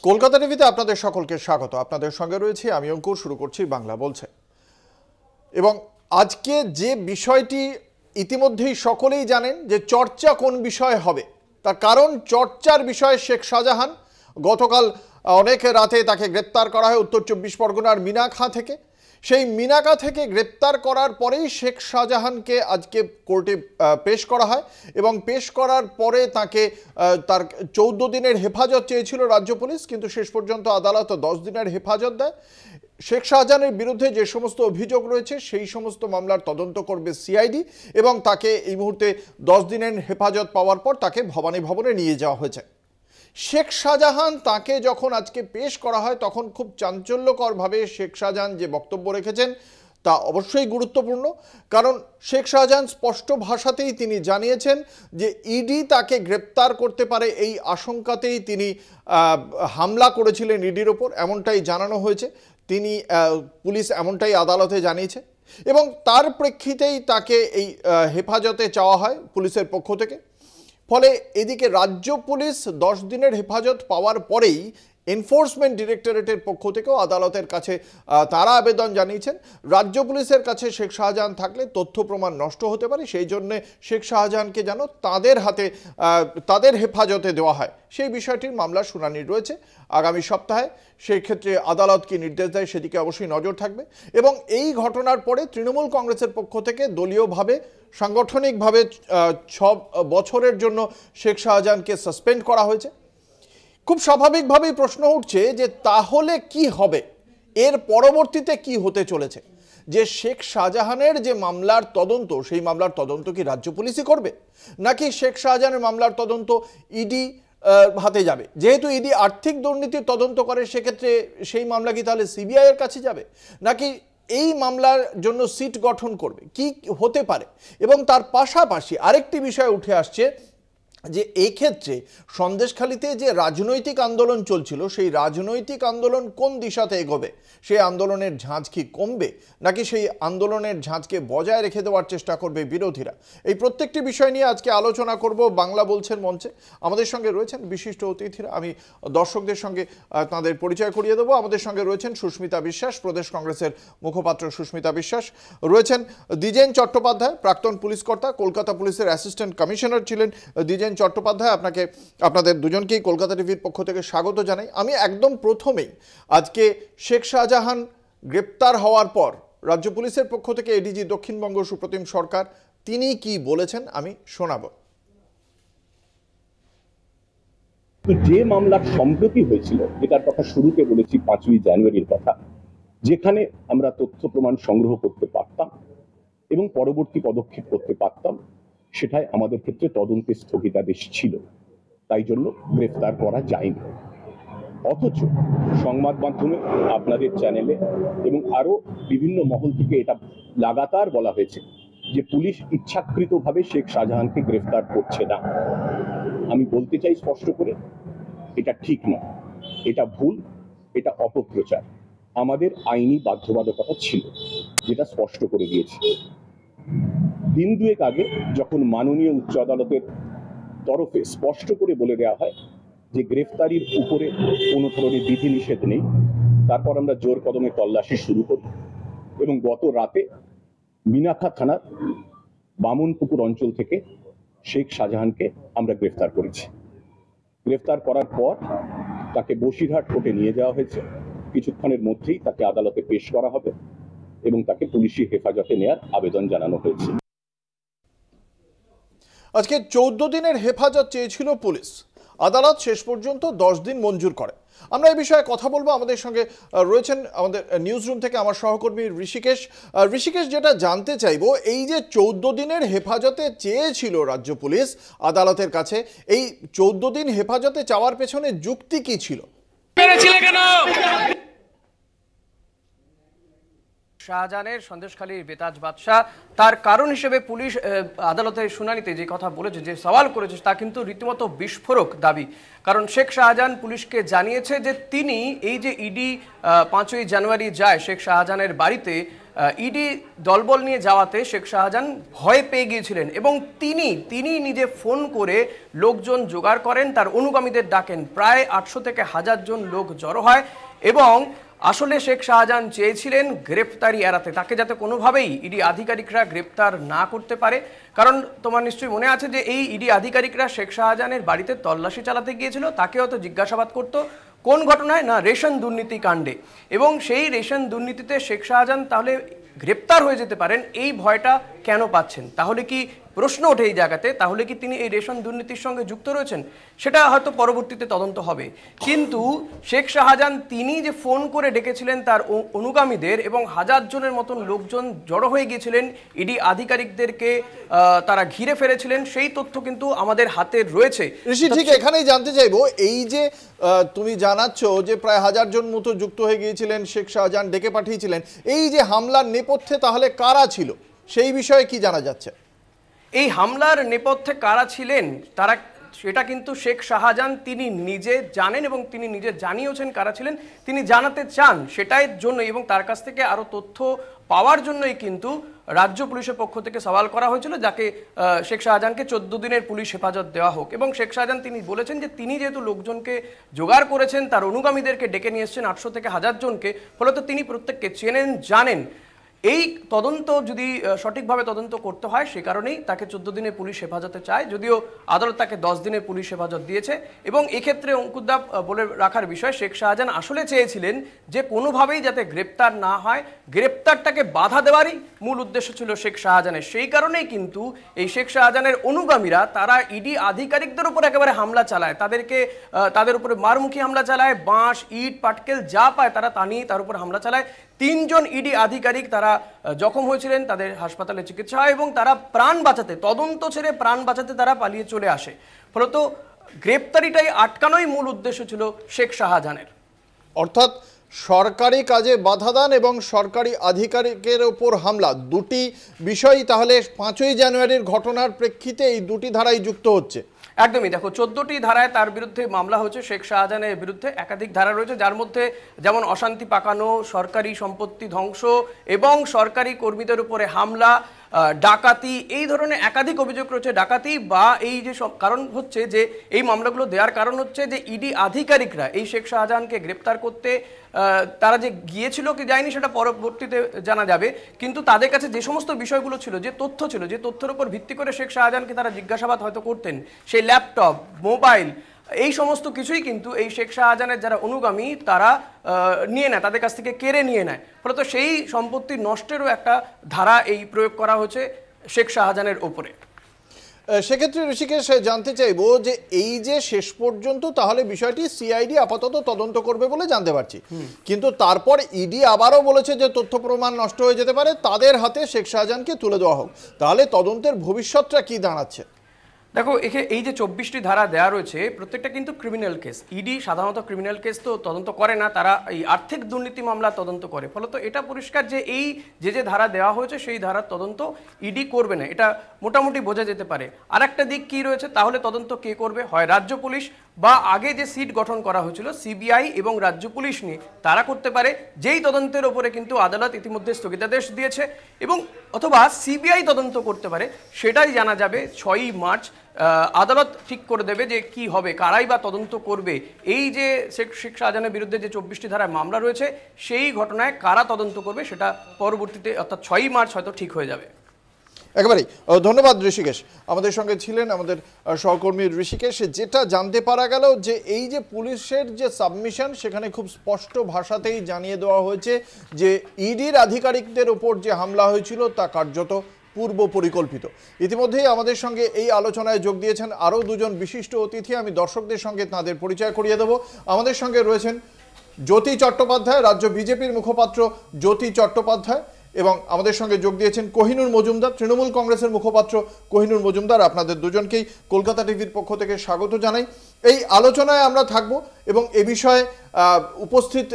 কলকাতা টিভিতে আপনাদের সকলকে স্বাগত। আপনাদের সঙ্গে রয়েছি আমি অঙ্কুর। শুরু করছি বাংলা বলছে। এবং আজকে যে বিষয়টি ইতিমধ্যেই সকলেই জানেন যে চর্চা কোন বিষয় হবে, তার কারণ চর্চার বিষয় শেখ শাহজাহান। গতকাল অনেক রাতে তাকে গ্রেপ্তার করা হয় উত্তর ২৪ পরগনার মিনাখা থেকে। সেই মিনাখা থেকে গ্রেপ্তার করার পরেই শেখ শাহজাহানকে আজকে কোর্টে পেশ করা হয় এবং পেশ করার পরে তাকে তার ১৪ দিনের হেফাজত চেয়েছিল রাজ্য পুলিশ, কিন্তু শেষ পর্যন্ত আদালত ১০ দিনের হেফাজত দেয়। শেখ শাহজাহানের বিরুদ্ধে যে সমস্ত অভিযোগ রয়েছে সেই সমস্ত মামলার তদন্ত করবে সিআইডি এবং তাকে এই মুহূর্তে ১০ দিনের হেফাজত পাওয়ার পর তাকে ভবানী ভবনে নিয়ে যাওয়া হয়েছে। শেখ শাহজাহান তাকে যখন আজকে পেশ করা হয় তখন খুব চাঞ্চল্যকরভাবে শেখ শাহজাহান যে বক্তব্য রেখেছেন তা অবশ্যই গুরুত্বপূর্ণ, কারণ শেখ শাহজাহান স্পষ্ট ভাষাতেই তিনি জানিয়েছেন যে ইডি তাকে গ্রেপ্তার করতে পারে এই আশঙ্কাতেই তিনি হামলা করেছিলেন ইডির ওপর, এমনটাই জানানো হয়েছে। তিনি পুলিশ এমনটাই আদালতে জানিয়েছে এবং তার প্রেক্ষিতেই তাকে এই হেফাজতে চাওয়া হয় পুলিশের পক্ষ থেকে। ফলে এদিকে রাজ্য পুলিশ ১০ দিনের হেফাজত পাওয়ার পরেই এনফোর্সমেন্ট ডিরেক্টরেটের পক্ষ থেকেও আদালতের কাছে তারা আবেদন জানিয়েছেন। রাজ্য পুলিশের কাছে শেখ শাহজাহান থাকলে তথ্য প্রমাণ নষ্ট হতে পারে, সেই জন্যে শেখ শাহজাহানকে যেন তাদের হাতে তাদের হেফাজতে দেওয়া হয়, সেই বিষয়টির মামলার শুনানি রয়েছে আগামী সপ্তাহে। সেই ক্ষেত্রে আদালত কি নির্দেশ দেয় সেদিকে অবশ্যই নজর থাকবে। এবং এই ঘটনার পরে তৃণমূল কংগ্রেসের পক্ষ থেকে দলীয়ভাবে সাংগঠনিকভাবে ৬ বছরের জন্য শেখ শাহজাহানকে সাসপেন্ড করা হয়েছে। খুব স্বাভাবিকভাবেই প্রশ্ন উঠছে যে তাহলে কি হবে, এর পরবর্তীতে কি হতে চলেছে। যে শেখ শাহজাহানের যে মামলার তদন্ত, সেই মামলার তদন্ত কি রাজ্য পুলিশই করবে, নাকি শেখ শাহজাহানের মামলার তদন্ত ইডি হাতে যাবে? যেহেতু ইডি আর্থিক দুর্নীতির তদন্ত করে, সেক্ষেত্রে সেই মামলা কি তাহলে সিবিআই এর কাছে যাবে, নাকি এই মামলার জন্য সিট গঠন করবে, কি হতে পারে? এবং তার পাশাপাশি আরেকটি বিষয় উঠে আসছে যে এই ক্ষেত্রে সন্দেশখালিতে যে রাজনৈতিক আন্দোলন চলছিল, সেই রাজনৈতিক আন্দোলন কোন দিশাতে এগোবে? সেই আন্দোলনের ঝাঁজ কি কমবে, নাকি সেই আন্দোলনের ঝাঁজকে বজায় রেখে দেওয়ার চেষ্টা করবে বিরোধীরা? এই প্রত্যেকটি বিষয় নিয়ে আজকে আলোচনা করব বাংলা বলছেন মঞ্চে। আমাদের সঙ্গে রয়েছেন বিশিষ্ট অতিথিরা, আমি দর্শকদের সঙ্গে তাদের পরিচয় করিয়ে দেবো। আমাদের সঙ্গে রয়েছেন সুস্মিতা বিশ্বাস, প্রদেশ কংগ্রেসের মুখপাত্র সুস্মিতা বিশ্বাস, রয়েছেন দ্বিজেন চট্টোপাধ্যায়, প্রাক্তন পুলিশ কর্তা, কলকাতা পুলিশের অ্যাসিস্ট্যান্ট কমিশনার ছিলেন দ্বিজেন চট্টোপাধ্যায়। আপনাদের দুজনকেই কলকাতা টিভির পক্ষ থেকে স্বাগত জানাই। আমি একদম প্রথমেই আজকে শেখ শাহজাহান গ্রেপ্তার হওয়ার পর রাজ্য পুলিশের পক্ষ থেকে এডিজি দক্ষিণবঙ্গ সুপ্রতিম সরকার তিনি কি বলেছেন আমি শোনাব। যে মামলার সম্প্রতি হয়েছিল, যেটার কথা শুরুতে বলেছি ৫ই জানুয়ারির কথা, যেখানে আমরা তথ্য প্রমাণ সংগ্রহ করতে পারতাম এবং পরবর্তী পদক্ষেপ করতে পারতাম, সেটাই আমাদের ক্ষেত্রে তদন্তে স্থগিতাদেশ ছিল, তাই জন্য গ্রেফতার করা যায়নি। অথচ সংবাদ মাধ্যমে, আপনাদের চ্যানেলে এবং আরো বিভিন্ন মহল থেকে এটা লাগাতার বলা হয়েছে যে পুলিশ ইচ্ছাকৃতভাবে শেখ শাহজাহানকে গ্রেফতার করছে না। আমি বলতে চাই স্পষ্ট করে, এটা ঠিক নয়, এটা ভুল, এটা অপপ্রচার। আমাদের আইনি বাধ্যবাধকতা ছিল, যেটা স্পষ্ট করে দিয়েছি। দিন দুয়েক আগে যখন মাননীয় উচ্চ আদালতের তরফে স্পষ্ট করে বলে দেওয়া হয় যে গ্রেফতারির উপরে কোনো ধরনের বিধিনিষেধ নেই, তারপর আমরা জোর কদমে তল্লাশি শুরু করি এবং গত রাতে মিনাখা থানার বামনপুকুর অঞ্চল থেকে শেখ শাহজাহানকে আমরা গ্রেফতার করেছি। গ্রেফতার করার পর তাকে বসিরহাট কোর্টে নিয়ে যাওয়া হয়েছে। কিছুক্ষণের মধ্যেই তাকে আদালতে পেশ করা হবে এবং তাকে পুলিশি হেফাজতে নেওয়ার আবেদন জানানো হয়েছে। আজকে ১৪ দিনের হেফাজত চেয়েছিল পুলিশ, আদালত শেষ পর্যন্ত ১০ দিন মঞ্জুর করে। আমরা এই বিষয়ে কথা বলবো। আমাদের সঙ্গে রয়েছেন আমাদের নিউজ রুম থেকে আমার সহকর্মী ঋষিকেশ। যেটা জানতে চাইবো, এই যে ১৪ দিনের হেফাজতে চেয়েছিল রাজ্য পুলিশ আদালতের কাছে, এই ১৪ দিন হেফাজতে চাওয়ার পেছনে যুক্তি কি ছিল? শাহজাহানের সন্দেশখালীর বেতাজ বাদশাহ, তার কারণ হিসেবে পুলিশ আদালতের শুনানিতে যে কথা বলেছে, যে সওয়াল করেছে, তা কিন্তু রীতিমতো বিস্ফোরক দাবি। কারণ শেখ শাহজাহান পুলিশকে জানিয়েছে যে তিনি এই যে ইডি ৫ই জানুয়ারি যায় শেখ শাহজাহানের বাড়িতে, ইডি দলবল নিয়ে যাওয়াতে শেখ শাহজাহান ভয় পেয়ে গিয়েছিলেন এবং তিনি নিজে ফোন করে লোকজন জোগাড় করেন, তার অনুগামীদের ডাকেন। প্রায় 800 থেকে 1000 জন লোক জড়ো হয় এবং আসলে শেখ শাহজাহান চেয়েছিলেন গ্রেপ্তারি এড়াতে, তাকে যাতে কোনোভাবেই ইডি আধিকারিকরা গ্রেপ্তার না করতে পারে। কারণ তোমার নিশ্চয়ই মনে আছে যে এই ইডি আধিকারিকরা শেখ শাহজাহানের বাড়িতে তল্লাশি চালাতে গিয়েছিল, তাকে হয়তো জিজ্ঞাসাবাদ করতো কোন ঘটনায়, না রেশন দুর্নীতি কাণ্ডে, এবং সেই রেশন দুর্নীতিতে শেখ শাহজাহান তাহলে গ্রেপ্তার হয়ে যেতে পারেন এই ভয়টা কেন পাচ্ছেন? তাহলে কি প্রশ্ন ওঠে এই জায়গাতে, তাহলে কি তিনি এই রেশন দুর্নীতির সঙ্গে যুক্ত রয়েছেন? সেটা হয়তো পরবর্তীতে তদন্ত হবে। কিন্তু শেখ শাহজাহান তিনি যে ফোন করে ডেকেছিলেন তার অনুগামীদের এবং 1000 জনের মতন লোকজন জড়ো হয়ে গিয়েছিলেন, ইডি আধিকারিকদেরকে তারা ঘিরে ফেলেছিলেন, সেই তথ্য কিন্তু আমাদের হাতে রয়েছে। ঋষি, ঠিক এখানেই জানতে চাইবো, এই যে তুমি জানাচ্ছ যে প্রায় 1000 জন মতো যুক্ত হয়ে গিয়েছিলেন, শেখ শাহজাহান ডেকে পাঠিয়েছিলেন, এই যে হামলার নেপথ্যে তাহলে কারা ছিল সেই বিষয়ে কি জানা যাচ্ছে? এই হামলার নেপথ্যে কারা ছিলেন তারা সেটা কিন্তু শেখ শাহজাহান তিনি নিজে জানেন এবং তিনি নিজে জানিয়েছেন কারা ছিলেন, তিনি জানাতে চান সেটাই জন্য, এবং তার কাছ থেকে আরো তথ্য পাওয়ার জন্যই কিন্তু রাজ্য পুলিশের পক্ষ থেকে সওয়াল করা হয়েছিল, যাকে শেখ শাহজাহানকে 14 দিনের পুলিশ হেফাজত দেওয়া হোক। এবং শেখ শাহজাহান তিনি বলেছেন যে তিনি যেহেতু লোকজনকে জোগাড় করেছেন, তার অনুগামীদেরকে ডেকে নিয়ে এসেছেন 800 থেকে 1000 জনকে, ফলত তিনি প্রত্যেককে চেনেন, জানেন। এই তদন্ত যদি সঠিকভাবে তদন্ত করতে হয় সে কারণেই তাকে 14 দিনের পুলিশ হেফাজতে চায়, যদিও আদালত তাকে 10 দিনের পুলিশ হেফাজত দিয়েছে। এবং এক্ষেত্রে অঙ্কুরদা বলে রাখার বিষয়, শেখ শাহজাহান আসলে চেয়েছিলেন যে কোনোভাবেই যাতে গ্রেপ্তার না হয়, গ্রেপ্তারটাকে বাধা দেওয়ারই মূল উদ্দেশ্য ছিল শেখ শাহজাহানের। সেই কারণেই কিন্তু এই শেখ শাহজাহানের অনুগামীরা তারা ইডি আধিকারিকদের উপর একেবারে হামলা চালায়, তাদের উপরে মারমুখী হামলা চালায়, বাঁশ, ইট, পাটকেল যা পায় তারা তা নিয়ে তার উপর হামলা চালায়। 3 জন ইডি আধিকারিক তারা জখম হয়েছিলেন, তাদের হাসপাতালে চিকিৎসা হয় এবং তারা প্রাণ বাঁচাতে, তদন্ত ছেড়ে প্রাণ বাঁচাতে তারা পালিয়ে চলে আসে। ফলত গ্রেপ্তারিটাই আটকানোই মূল উদ্দেশ্য ছিল শেখ শাহজাহানের। অর্থাৎ সরকারি কাজে বাধা দান এবং সরকারি আধিকারিকের ওপর হামলা, দুটি বিষয়ই তাহলে 5ই জানুয়ারির ঘটনার প্রেক্ষিতে এই দুটি ধারাই যুক্ত হচ্ছে। একদমই, দেখো 14টি ধারায় তার বিরুদ্ধে মামলা হচ্ছে, শেখ শাহজাহানের বিরুদ্ধে একাধিক ধারা রয়েছে, যার মধ্যে যেমন অশান্তি পাকানো, সরকারি সম্পত্তি ধ্বংস এবং সরকারি কর্মীদের উপরে হামলা, ডাকাতি, এই ধরনের একাধিক অভিযোগ রয়েছে। ডাকাতি বা এই যে সব কারণ হচ্ছে যে এই মামলাগুলো দেওয়ার কারণ হচ্ছে যে ইডি আধিকারিকরা এই শেখ শাহজাহানকে গ্রেপ্তার করতে তারা যে গিয়েছিল কি যায়নি সেটা পরবর্তীতে জানা যাবে, কিন্তু তাদের কাছে যে সমস্ত বিষয়গুলো ছিল, যে তথ্য ছিল, যে তথ্যের উপর ভিত্তি করে শেখ শাহজাহানকে তারা জিজ্ঞাসাবাদ হয়তো করতেন, সেই ল্যাপটপ, মোবাইল, এই সমস্ত কিছুই কিন্তু এই শেখ শাহজাহানের যারা অনুগামী তারা নিয়ে নেয়, তাদের কাছ থেকে কেড়ে নিয়ে নেয়। ফলত সেই সম্পত্তি নষ্টেরও একটা ধারা এই প্রয়োগ করা হয়েছে শেখ শাহজাহানের ওপরে। সেক্ষেত্রে ঋষিকেশ জানতে চাইবো যে এই যে শেষ পর্যন্ত তাহলে বিষয়টি সিআইডি আপাতত তদন্ত করবে বলে জানতে পারছি, কিন্তু তারপর ইডি আবারও বলেছে যে তথ্য প্রমাণ নষ্ট হয়ে যেতে পারে, তাদের হাতে শেখ শাহজাহানকে তুলে দেওয়া হোক। তাহলে তদন্তের ভবিষ্যৎটা কি দাঁড়াচ্ছে? দেখো এই যে 24টি ধারা দেওয়া রয়েছে প্রত্যেকটা কিন্তু ক্রিমিনাল কেস। ইডি সাধারণত ক্রিমিনাল কেস তো তদন্ত করে না, তারা এই আর্থিক দুর্নীতি মামলা তদন্ত করে। ফলত এটা পরিষ্কার যে এই যে ধারা দেওয়া হয়েছে সেই ধারার তদন্ত ইডি করবে না, এটা মোটামুটি বোঝা যেতে পারে। আর একটা দিক কি রয়েছে, তাহলে তদন্ত কে করবে? হয় রাজ্য পুলিশ বা আগে যে সিট গঠন করা হয়েছিল সিবিআই এবং রাজ্য পুলিশ নিয়ে, তারা করতে পারে, যেই তদন্তের ওপরে কিন্তু আদালত ইতিমধ্যে স্থগিতাদেশ দিয়েছে, এবং অথবা সিবিআই তদন্ত করতে পারে, সেটাই জানা যাবে 6ই মার্চ। আদালত ঠিক করে দেবে যে কি হবে, কারাই বা তদন্ত করবে। এই যে শেখ শাহজাহানের বিরুদ্ধে যে 24টি ধারায় মামলা রয়েছে সেই ঘটনায় কারা তদন্ত করবে সেটা পরবর্তীতে অর্থাৎ 6ই মার্চ হয়তো ঠিক হয়ে যাবে। একেবারেই ধন্যবাদ ঋষিকেশ, আমাদের সঙ্গে ছিলেন আমাদের সহকর্মী ঋষিকেশ। যেটা জানতে পারা গেল যে এই যে পুলিশের যে সাবমিশন, সেখানে খুব স্পষ্ট ভাষাতেই জানিয়ে দেওয়া হয়েছে যে ইডির আধিকারিকদের ওপর যে হামলা হয়েছিল তা কার্যত পূর্ব পরিকল্পিত। ইতিমধ্যেই আমাদের সঙ্গে এই আলোচনায় যোগ দিয়েছেন আরও দুজন বিশিষ্ট অতিথি, আমি দর্শকদের সঙ্গে তাদের পরিচয় করিয়ে দেব। আমাদের সঙ্গে রয়েছেন জ্যোতি চট্টোপাধ্যায়, রাজ্য বিজেপির মুখপাত্র জ্যোতি চট্টোপাধ্যায়, এবং আমাদের সঙ্গে যোগ দিয়েছেন কোহিনুর মজুমদার, তৃণমূল কংগ্রেসের মুখপাত্র কোহিনুর মজুমদার। আপনাদের দুজনকেই কলকাতা টিভির পক্ষ থেকে স্বাগত জানাই। এই আলোচনায় আমরা থাকব এবং এ বিষয়ে উপস্থিত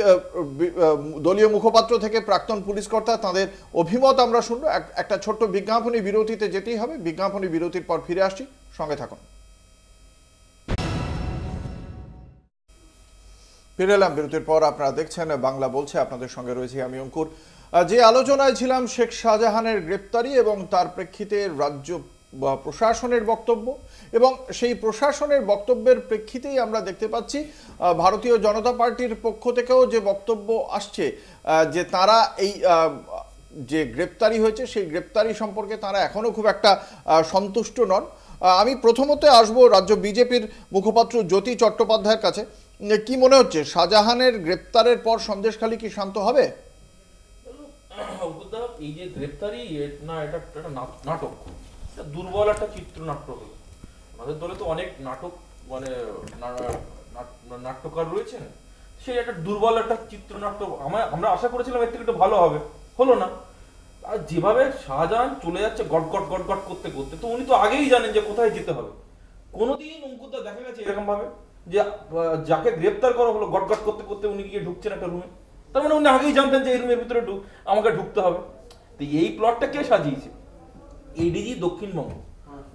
দলীয় মুখপাত্র থেকে প্রাক্তন পুলিশ কর্তা তাদের অভিমত আমরা শুনব। একটা ছোট্ট বিজ্ঞাপনী বিরতিতে যেতেই হবে, বিজ্ঞাপনী বিরতির পর ফিরে আসছি, সঙ্গে থাকুন। ফিরে এলাম বিরতির পর। আপনারা দেখছেন বাংলা বলছে, আপনাদের সঙ্গে রয়েছে আমি অঙ্কুর। যে আলোচনায় ছিলাম শেখ শাহজাহানের গ্রেপ্তারি এবং তার প্রেক্ষিতে রাজ্য প্রশাসনের বক্তব্য, এবং সেই প্রশাসনের বক্তব্যের প্রেক্ষিতেই আমরা দেখতে পাচ্ছি ভারতীয় জনতা পার্টির পক্ষ থেকেও যে বক্তব্য আসছে যে তারা এই যে গ্রেপ্তারি হয়েছে সেই গ্রেপ্তারি সম্পর্কে তারা এখনও খুব একটা সন্তুষ্ট নন। আমি প্রথমত আসবো রাজ্য বিজেপির মুখপাত্র জ্যোতি চট্টোপাধ্যায়ের কাছে। কি মনে হচ্ছে, শাহজাহানের গ্রেপ্তারের পর সন্দেশখালী কি শান্ত হবে? এই যে গ্রেপ্তারি না, এটা একটা নাটক, এটা দুর্বল একটা চিত্রনাট্য হলো। আমাদের দলে তো অনেক নাটক মানে নাট্যকার রয়েছেন, সেই একটা দুর্বল একটা চিত্রনাট্য আমরা আশা করেছিলাম এর থেকে একটু ভালো হবে, হলো না। আর যেভাবে শাহজাহান চলে যাচ্ছে গট গট গট গট করতে করতে, তো উনি তো আগেই জানেন যে কোথায় যেতে হবে। কোনোদিন অঙ্কুরদা দেখা গেছে এরকম ভাবে যে যাকে গ্রেপ্তার করা হলো গট গট করতে করতে উনি গিয়ে ঢুকছেন একটা রুমে? তার মানে উনি আগেই জানতেন যে এই রুমের ভিতরে আমাকে ঢুকতে হবে। তো এই প্লটটা কে সাজিয়েছে? এডিজি দক্ষিণবঙ্গ।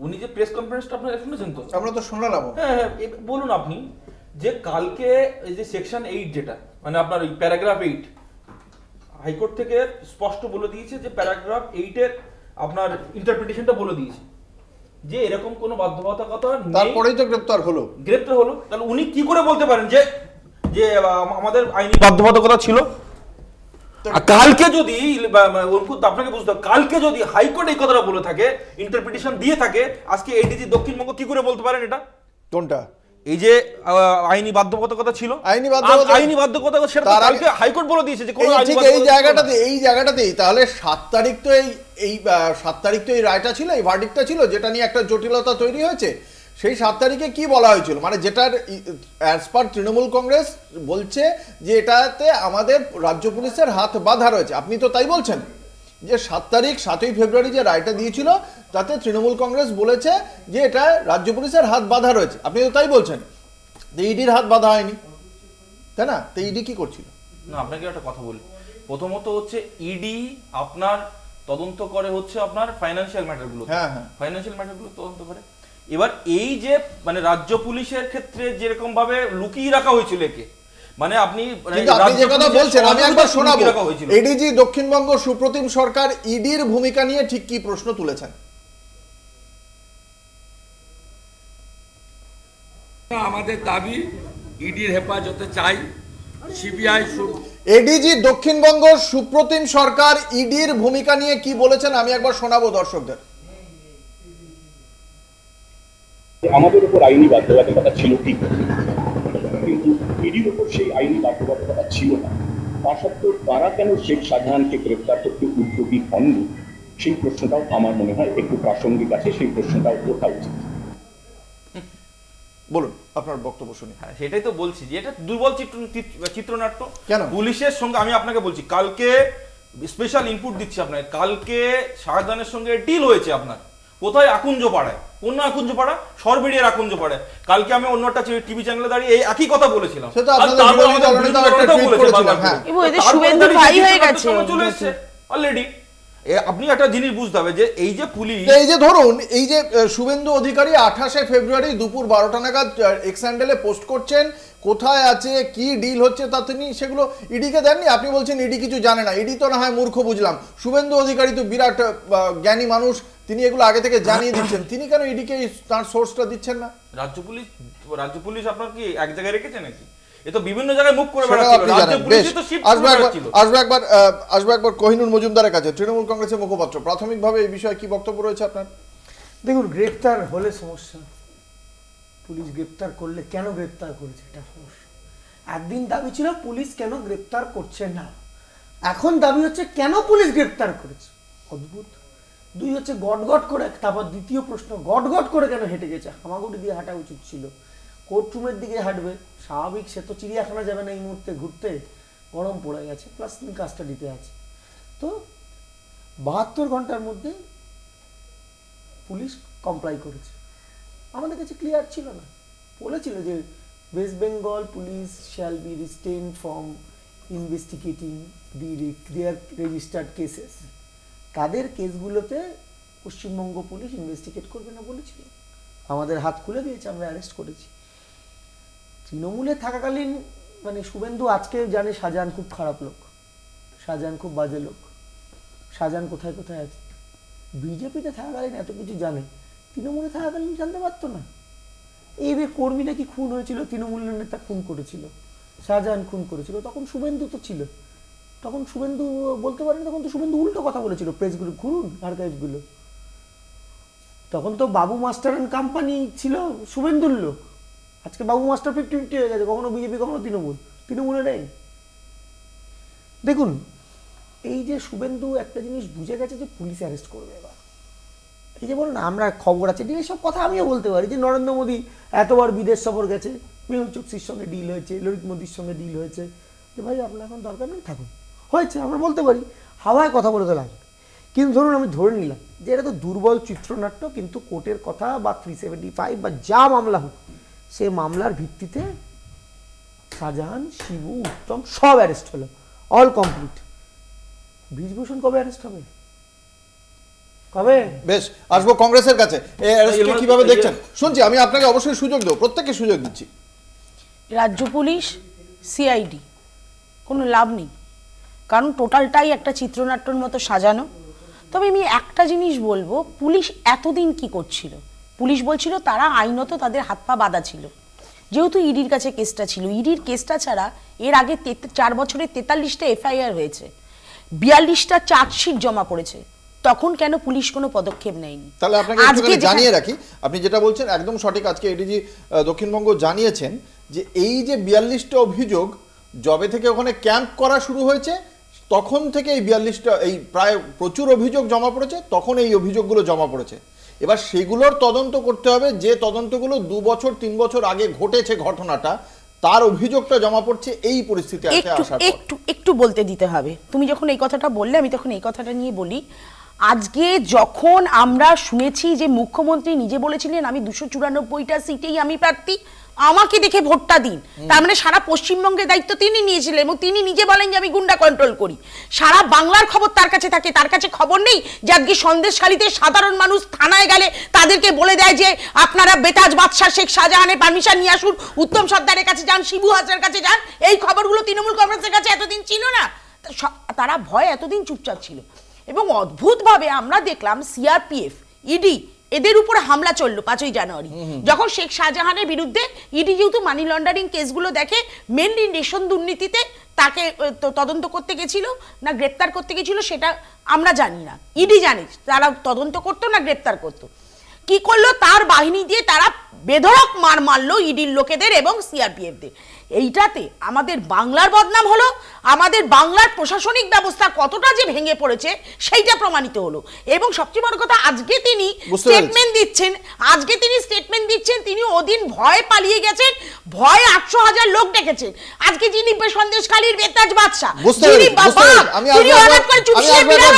উনি যে প্রেস কনফারেন্সটা আপনারা শুনেছেন তো? আমরা তো শুনলাম। হ্যাঁ হ্যাঁ, বলুন আপনি যে কালকে এই যে সেকশন 8 যেটা মানে আপনার ওই প্যারাগ্রাফ 8 হাইকোর্ট থেকে স্পষ্ট বলে দিয়েছে যে প্যারাগ্রাফ 8 এর আপনার ইন্টারপ্রিটেশনটা বলে দিয়েছে যে এরকম কোনো বাধ্যবাধকতা নেই, তারপরেই তো গ্রেপ্তার হলো। তাহলে উনি কি করে বলতে পারেন যে যে আমাদের আইনি বাধ্যবাধকতা ছিল? কালকে যদি আপনাকে বুঝতে হবে, কালকে যদি হাইকোর্ট এই কথাটা বলে থাকে, ইন্টারপ্রিটেশন দিয়ে থাকে, আজকে এডিজি দক্ষিণবঙ্গ কি করে বলতে পারেন এটা? কোনটা? এই যে আইনি বাধ্যবাধকতা ছিল, আইনি বাধ্যবাধকতা সেটা কালকে হাইকোর্ট বলে দিয়েছে যে কোনো এই জায়গাটাতেই তাহলে 7 তারিখ তো এই 7 তারিখ তো এই রায়টা ছিল, এই ভার্ডিক্টটা ছিল, যেটা নিয়ে একটা জটিলতা তৈরি হয়েছে। সেই 7 তারিখে কি বলা হয়েছিল, মানে যেটার অ্যাজ পার তৃণমূল কংগ্রেস বলছে যে এটাতে আমাদের রাজ্য পুলিশের হাত বাঁধা রয়েছে। আপনি তো তাই বলছেন যে 7 তারিখ 7ই ফেব্রুয়ারি যে রায়টা দিয়েছিল তাতে তৃণমূল কংগ্রেস বলেছে যে এটা রাজ্য পুলিশের হাত বাঁধা রয়েছে। আপনি তো তাই বলছেন, ইডির হাত বাঁধা হয়নি, তাই না? তো ইডি কি করছিল? না, আপনাকে একটা কথা বলি। প্রথমত হচ্ছে ইডি আপনার তদন্ত করে হচ্ছে আপনার ফাইন্যান্সিয়াল ম্যাটারগুলো। হ্যাঁ হ্যাঁ, ফাইন্যান্সিয়াল ম্যাটারগুলো তদন্ত করে। এবার এই যে মানে রাজ্য পুলিশের ক্ষেত্রে যেরকম ভাবে লুকিয়ে রাখা হয়েছিল একে, মানে আপনি যে কথা বলছেন আমি একবার শোনাবো। এডিজি দক্ষিণবঙ্গ সুপ্রতিম সরকার ইডির ভূমিকা নিয়ে ঠিক কি প্রশ্ন তুলেছেন? আমাদের দাবি ইডির হেফাজতে চাই, সিবিআই। এডিজি দক্ষিণবঙ্গ সুপ্রতিম সরকার ইডির ভূমিকা নিয়ে কি বলেছেন আমি একবার শোনাবো দর্শকদের। আমাদের উপর আইনি বাধ্যবাধকতা ছিল ঠিক, কিন্তু ইডির উপর সেই আইনি বাধ্যবাধকতা ছিল না। তা সত্ত্বেও তারা কেন শেখ শাহজাহানকে গ্রেপ্তার করতে উদ্যোগী হননি, সেই প্রশ্নটাও আমার মনে হয় একটু প্রাসঙ্গিক আছে, সেই প্রশ্নটাও ওঠা উচিত। বলুন আপনার বক্তব্য শুনি। হ্যাঁ, সেটাই তো বলছি যে এটা দুর্বল চিত্রনাট্য। কেন? পুলিশের সঙ্গে আমি আপনাকে বলছি, কালকে স্পেশাল ইনপুট দিচ্ছি আপনাকে, কালকে শাহজাহানের সঙ্গে ডিল হয়েছে আপনার কোথায়? আকুঞ্জপাড়ায়। কোন আকুঞ্জপাড়া? সরবেরিয়ার আকুঞ্জপাড়ায়। কালকে আমি অন্য একটা টিভি চ্যানেলে দাঁড়িয়ে এই একই কথা বলেছিলাম। অলরেডি আপনি একটা জিনিস বুঝতে হবে যে এই যে পুলিশ, এই যে ধরুন এই যে শুভেন্দু অধিকারী 28শে ফেব্রুয়ারি দুপুর 12টা নাগাদ এক্স হ্যান্ডেলে পোস্ট করছেন কোথায় আছে কি ডিল হচ্ছে, তা তিনি সেগুলো ইডিকে দেননি। আপনি বলছেন ইডি কিছু জানে না। ইডি তো না হয় মূর্খ বুঝলাম, শুভেন্দু অধিকারী তো বিরাট জ্ঞানী মানুষ, তিনি এগুলো আগে থেকে জানিয়ে দিচ্ছেন। তিনি কেন ইডিকে তার সোর্সটা দিচ্ছেন না? রাজ্য পুলিশ আপনার কি এক জায়গায় রেখেছে নাকি? এ তো বিভিন্ন জায়গায় মুখ করে বেড়াচ্ছিল। রাজ্য পুলিশ তো শিফট করে বেড়াচ্ছিল। আসবে একবার কোহিনুর মজুমদারের কাছে, তৃণমূল কংগ্রেসের মুখপাত্র। প্রাথমিকভাবে এই বিষয়ে কি বক্তব্য রয়েছে আপনার? দেখুন, গ্রেপ্তার হলে সমস্যা, পুলিশ গ্রেপ্তার করলে কেন গ্রেপ্তার করেছে এটা সমস্যা। একদিন দাবি ছিল পুলিশ কেন গ্রেপ্তার করছে না, এখন দাবি হচ্ছে কেন পুলিশ গ্রেপ্তার করেছে। অদ্ভুত। দুই হচ্ছে গটগট করে, তারপর দ্বিতীয় প্রশ্ন গটগট করে কেন হেঁটে গেছে? হামাগুড়ি দিয়ে হাঁটা উচিত ছিল, কোর্টরুমের দিকে হাঁটবে স্বাভাবিক। সে তো চিড়িয়াখানা যাবে না এই মুহূর্তে ঘুরতে, গরম পড়ে গেছে, প্লাস তিনি কাস্টাডিতে আছে। তো 72 ঘন্টার মধ্যে পুলিশ কমপ্লাই করেছে। আমাদের কাছে ক্লিয়ার ছিল না, বলেছিল যে West Bengal police shall be restrained from investigating their registered cases. তাদের কেসগুলোতে পশ্চিমবঙ্গ পুলিশ ইনভেস্টিগেট করবে না বলেছিল। আমাদের হাত খুলে দিয়েছে, আমরা অ্যারেস্ট করেছি। তৃণমূলে থাকাকালীন মানে শুভেন্দু আজকে জানে শাহজাহান খুব খারাপ লোক, শাহজাহান খুব বাজে লোক, শাহজাহান কোথায় কোথায় আছে। বিজেপিতে থাকাকালীন এত কিছু জানে, তৃণমূলে থাকাকালীন জানতে পারতো না। এই যে কর্মী নাকি খুন হয়েছিল, তৃণমূলের নেতা খুন করেছিল, শাহজাহান খুন করেছিল, তখন শুভেন্দু তো ছিল। তখন শুভেন্দু বলতে পারেন, তখন তো শুভেন্দু উল্টো কথা বলেছিল, প্রেসগুলো ঘুরুন আর্কাইভগুলো। তখন তো বাবু মাস্টার অ্যান্ড কোম্পানি ছিল শুভেন্দুর লোক। আজকে বাবু মাস্টার 50-50 হয়ে গেছে, কখনো বিজেপি কখনো তৃণমূলে নেই। দেখুন এই যে শুভেন্দু একটা জিনিস বুঝে গেছে যে পুলিশ অ্যারেস্ট করবে এবার। এই যে বলুন না আমরা খবর আছে, এইসব কথা আমিও বলতে পারি যে নরেন্দ্র মোদী এতবার বিদেশ সফর গেছে, মেহুল চোকসির সঙ্গে ডিল হয়েছে, ললিত মোদীর সঙ্গে ডিল হয়েছে, যে ভাই আপনার এখন দরকার নেই, থাকুন, হয়েছে, আমরা বলতে পারি, হাওয়ায় কথা বলে তো লাগবে। কিন্তু ধরুন আমি ধরে নিলাম যে এটা তো দুর্বল চিত্রনাট্য, কিন্তু কোর্টের কথা বা 375 বা যা মামলা হোক, সে মামলার ভিত্তিতে শাহজাহান, শিবু, উত্তম সব অ্যারেস্ট হলো, অল কমপ্লিট। ব্রিজভূষণ কবে অ্যারেস্ট হবে? কবে? বেশ, আসবো কংগ্রেসের কাছে। এই অ্যারেস্টকে কিভাবে দেখছেন শুনছি, আমি আপনাকে অবশ্যই সুযোগ দেব, প্রত্যেককে সুযোগ দিচ্ছি। রাজ্য পুলিশ, সিআইডি, কোনো লাভ নেই, কারণ টোটালটাই একটা চিত্রনাট্যর মতো সাজানো। তবে আমি একটা জিনিস বলবো, পুলিশ এতদিন কি করছিল? পুলিশ বলছিল তারা আইনত তাদের হাত পা বাঁধা ছিল, যেহেতু ইডির কাছে কেসটা ছিল। ইডির কেসটা ছাড়া এর আগে 4 বছরে 43টা এফআইআর হয়েছে, 42টা চার্জশিট জমা পড়েছে, তখন কেন পুলিশ কোনো পদক্ষেপ নেয়নি? তাহলে আপনাকে একটুখানি জানিয়ে রাখি, আপনি যেটা বলছেন একদম সঠিক। আজকে এডিজি দক্ষিণবঙ্গ জানিয়েছেন যে এই যে 42টা অভিযোগ জবে থেকে ওখানে ক্যাম্প করা শুরু হয়েছে, তখন থেকে এই 42টা, এই প্রায় প্রচুর অভিযোগ জমা পড়েছে, তখন এই অভিযোগগুলো জমা পড়েছে। এবার সেগুলোর তদন্ত করতে হবে, যে তদন্তগুলো 2 বছর 3 বছর আগে ঘটেছে ঘটনাটা, তার অভিযোগটা জমা পড়ছে এই পরিস্থিতি আছে আসার পর। একটু বলতে দিতে হবে। তুমি যখন এই কথাটা বললে, আমি তখন এই কথাটা নিয়ে বলি। আজকে যখন আমরা শুনেছি যে মুখ্যমন্ত্রী নিজে বলেছিলেন আমি 294টা সিটেই আমি প্রার্থী, আমাকে দেখে ভোটটা দিন, তার মানে সারা পশ্চিমবঙ্গের দায়িত্ব তিনি নিয়েছিলেন এবং তিনি নিজে বলেন যে আমি গুন্ডা কন্ট্রোল করি। সারা বাংলার খবর তার কাছে থাকে, তার কাছে খবর নেই যে আজকে সন্দেশখালীতে সাধারণ মানুষ থানায় গেলে তাদেরকে বলে দেয় যে আপনারা বেতাজ বাদশাহ শেখ শাহজাহানের পারমিশন নিয়ে আসুন, উত্তম সর্দারের কাছে যান, শিবু হাজারের কাছে যান। এই খবরগুলো তৃণমূল কংগ্রেসের কাছে এতদিন ছিল না, তারা ভয় এতদিন চুপচাপ ছিল। এবং অদ্ভুতভাবে আমরা দেখলাম সিআরপিএফ, ইডি, এদের উপর হামলা চললো 5ই জানুয়ারি, যখন শেখ শাহজাহানের বিরুদ্ধে ইডি যেহেতু মানি লন্ডারিং কেসগুলো দেখে, মেনলি রেশন দুর্নীতিতে তাকে তদন্ত করতে গেছিল না গ্রেপ্তার করতে গেছিল সেটা আমরা জানি না, ইডি জানে তারা তদন্ত করতো না গ্রেপ্তার করতো। কি করলো, তার বাহিনী দিয়ে তারা বেধড়ক মার মারলো ইডির লোকেদের এবং সিআরপিএফদের। এইটাতে আমাদের বাংলার বদনাম হলো, আমাদের বাংলার প্রশাসনিক ব্যবস্থা কতটা যে ভেঙে পড়েছে সেইটা প্রমাণিত হলো। এবং সবচেয়ে বড় কথা, আজকে তিনি স্টেটমেন্ট দিচ্ছেন, তিনি ওদিন ভয় পালিয়ে গেছেন, ভয় 800,000 লোক ডেকেছেন। আজকে যিনি সন্দেশখালীর বেতাজ বাদশা,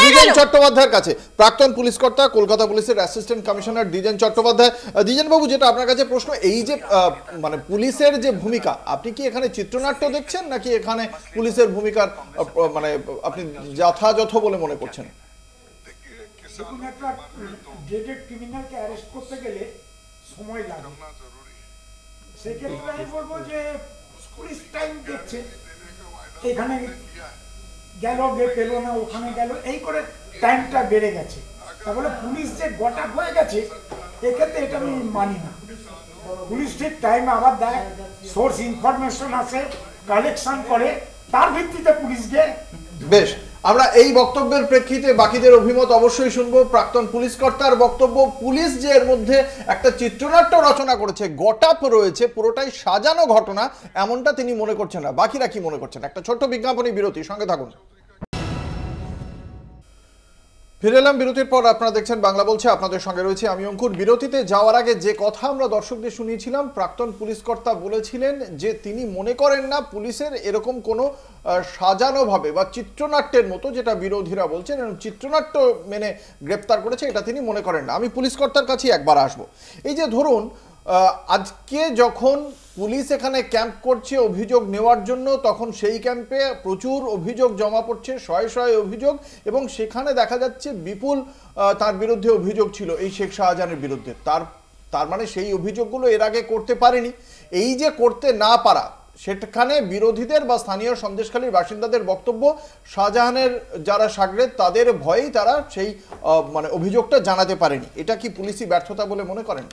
দ্বিজেন চট্টোপাধ্যায়ের কাছে, প্রাক্তন পুলিশ কর্তা, কলকাতা পুলিশের অ্যাসিস্ট্যান্ট কমিশনার দ্বিজেন চট্টোপাধ্যায়। দ্বিজেন বাবু, যেটা আপনার কাছে প্রশ্ন, এই যে মানে পুলিশের যে ভূমিকা, আপনি কি এখানে চিত্রনাট্য দেখছেন নাকি এখানে পুলিশের ভূমিকার মানে আপনি যথাযথ বলে মনে করছেন? দেখুন, একটা ডেটেড ক্রিমিনালকে অ্যারেস্ট করতে গেলে সময় লাগে, সেক্ষেত্রে আমি বলবো যে পুলিশ টাইম দেখছে, এখানে গেল পেল না, ওখানে গেল, এই করে টাইমটা বেড়ে গেছে। তাহলে পুলিশ যে গোটা হয়ে গেছে, এক্ষেত্রে এটা আমি মানি না। পুলিশ ঠিক টাইমে আবার দেয়, সোর্স ইনফরমেশন আছে, কালেকশন করে, তার ভিত্তিতে পুলিশকে। বেশ, আমরা এই বক্তব্যের প্রেক্ষিতে বাকিদের অভিমত অবশ্যই শুনবো। প্রাক্তন পুলিশ কর্তার বক্তব্য, পুলিশ যে এর মধ্যে একটা চিত্রনাট্য রচনা করেছে, গটাপ রয়েছে, পুরোটাই সাজানো ঘটনা, এমনটা তিনি মনে করছেন না। বাকিরা কি মনে করছেন? একটা ছোট্ট বিজ্ঞাপনী বিরতি, সঙ্গে থাকুন। ফিরে এলাম বিরতির পর, আপনারা দেখছেন বাংলা বলছে, আপনাদের সঙ্গে রয়েছে আমি অঙ্কুর। বিরতিতে যাওয়ার আগে যে কথা আমরা দর্শকদের শুনিয়েছিলাম, প্রাক্তন পুলিশ কর্তা বলেছিলেন যে তিনি মনে করেন না পুলিশের এরকম কোনো সাজানোভাবে বা চিত্রনাট্যের মতো, যেটা বিরোধীরা বলছেন এরকম চিত্রনাট্য মেনে গ্রেপ্তার করেছে, এটা তিনি মনে করেন না। আমি পুলিশ কর্তার কাছে একবার আসবো। এই যে ধরুন আজকে যখন পুলিশ এখানে ক্যাম্প করছে অভিযোগ নেওয়ার জন্য, তখন সেই ক্যাম্পে প্রচুর অভিযোগ জমা পড়ছে, শয়ে শয়ে অভিযোগ, এবং সেখানে দেখা যাচ্ছে বিপুল তার বিরুদ্ধে অভিযোগ ছিল এই শেখ শাহজাহানের বিরুদ্ধে। তার মানে সেই অভিযোগগুলো এর আগে করতে পারেনি। এই যে করতে না পারা, সেখানে বিরোধীদের বা স্থানীয় সন্দেশখালীর বাসিন্দাদের বক্তব্য শাহজাহানের যারা শাগরেদ তাদের ভয়েই তারা সেই মানে অভিযোগটা জানাতে পারেনি। এটা কি পুলিশি ব্যর্থতা বলে মনে করেন?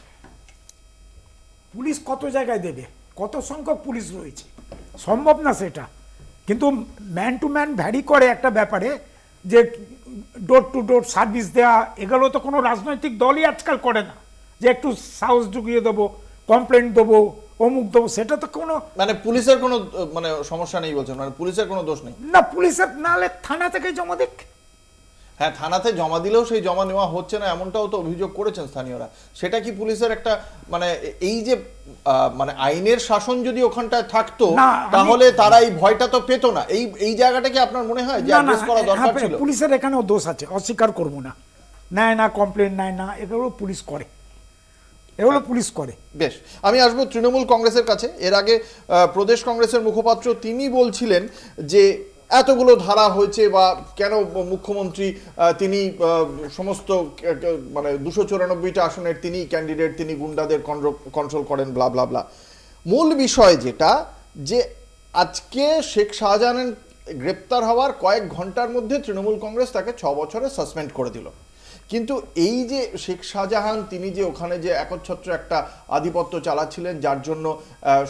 পুলিশ কত জায়গায় দেবে, কত সংখ্যক পুলিশ রয়েছে, সম্ভব না সেটা। কিন্তু ম্যান টু ম্যান ভ্যারি করে একটা ব্যাপারে, যে ডোর টু ডোর সার্ভিস দেওয়া, এগুলো তো কোনো রাজনৈতিক দলই আজকাল করে না, যে একটু সাহস ঢুকিয়ে দেবো, কমপ্লেন্ট দেবো, অমুক দেবো, সেটা তো কোনো মানে পুলিশের কোনো মানে সমস্যা নেই বলছেন, মানে পুলিশের কোনো দোষ নেই? না, পুলিশের নালে থানা থেকে জমা দেখ। হ্যাঁ, থানাতে জমা দিলেও সেই জমা নেওয়া হচ্ছে না, এমনটাও তো অভিযোগ করেছেন স্থানীয়রা। সেটা কি পুলিশের একটা মানে এই যে মানে আইনের শাসন যদি ওখানটায় থাকতো তাহলে তারা এই ভয়টা তো পেতো না। এই জায়গাটা কি আপনার মনে হয় যে অ্যাড্রেস করা দরকার ছিল? পুলিশের এখানেও দোষ আছে, অস্বীকার করবো না, নেয় না কমপ্লেন, নেয় না, এগুলো পুলিশ করে, এগুলো পুলিশ করে। বেশ, আমি আসবো তৃণমূল কংগ্রেসের কাছে। এর আগে প্রদেশ কংগ্রেসের মুখপাত্র তিনি বলছিলেন যে এতগুলো ধারা হয়েছে বা কেন মুখ্যমন্ত্রী তিনি সমস্ত মানে 294টা আসনের তিনি ক্যান্ডিডেট, তিনি গুন্ডাদের কন্ট্রোল করেন, ব্লা ব্লা ব্লা। মূল বিষয় যেটা, যে আজকে শেখ শাহজাহানের গ্রেপ্তার হওয়ার কয়েক ঘন্টার মধ্যে তৃণমূল কংগ্রেস তাকে 6 বছরে সাসপেন্ড করে দিল। কিন্তু এই যে শেখ শাহজাহান তিনি যে ওখানে যে একচ্ছত্র একটা আধিপত্য চালাচ্ছিলেন, যার জন্য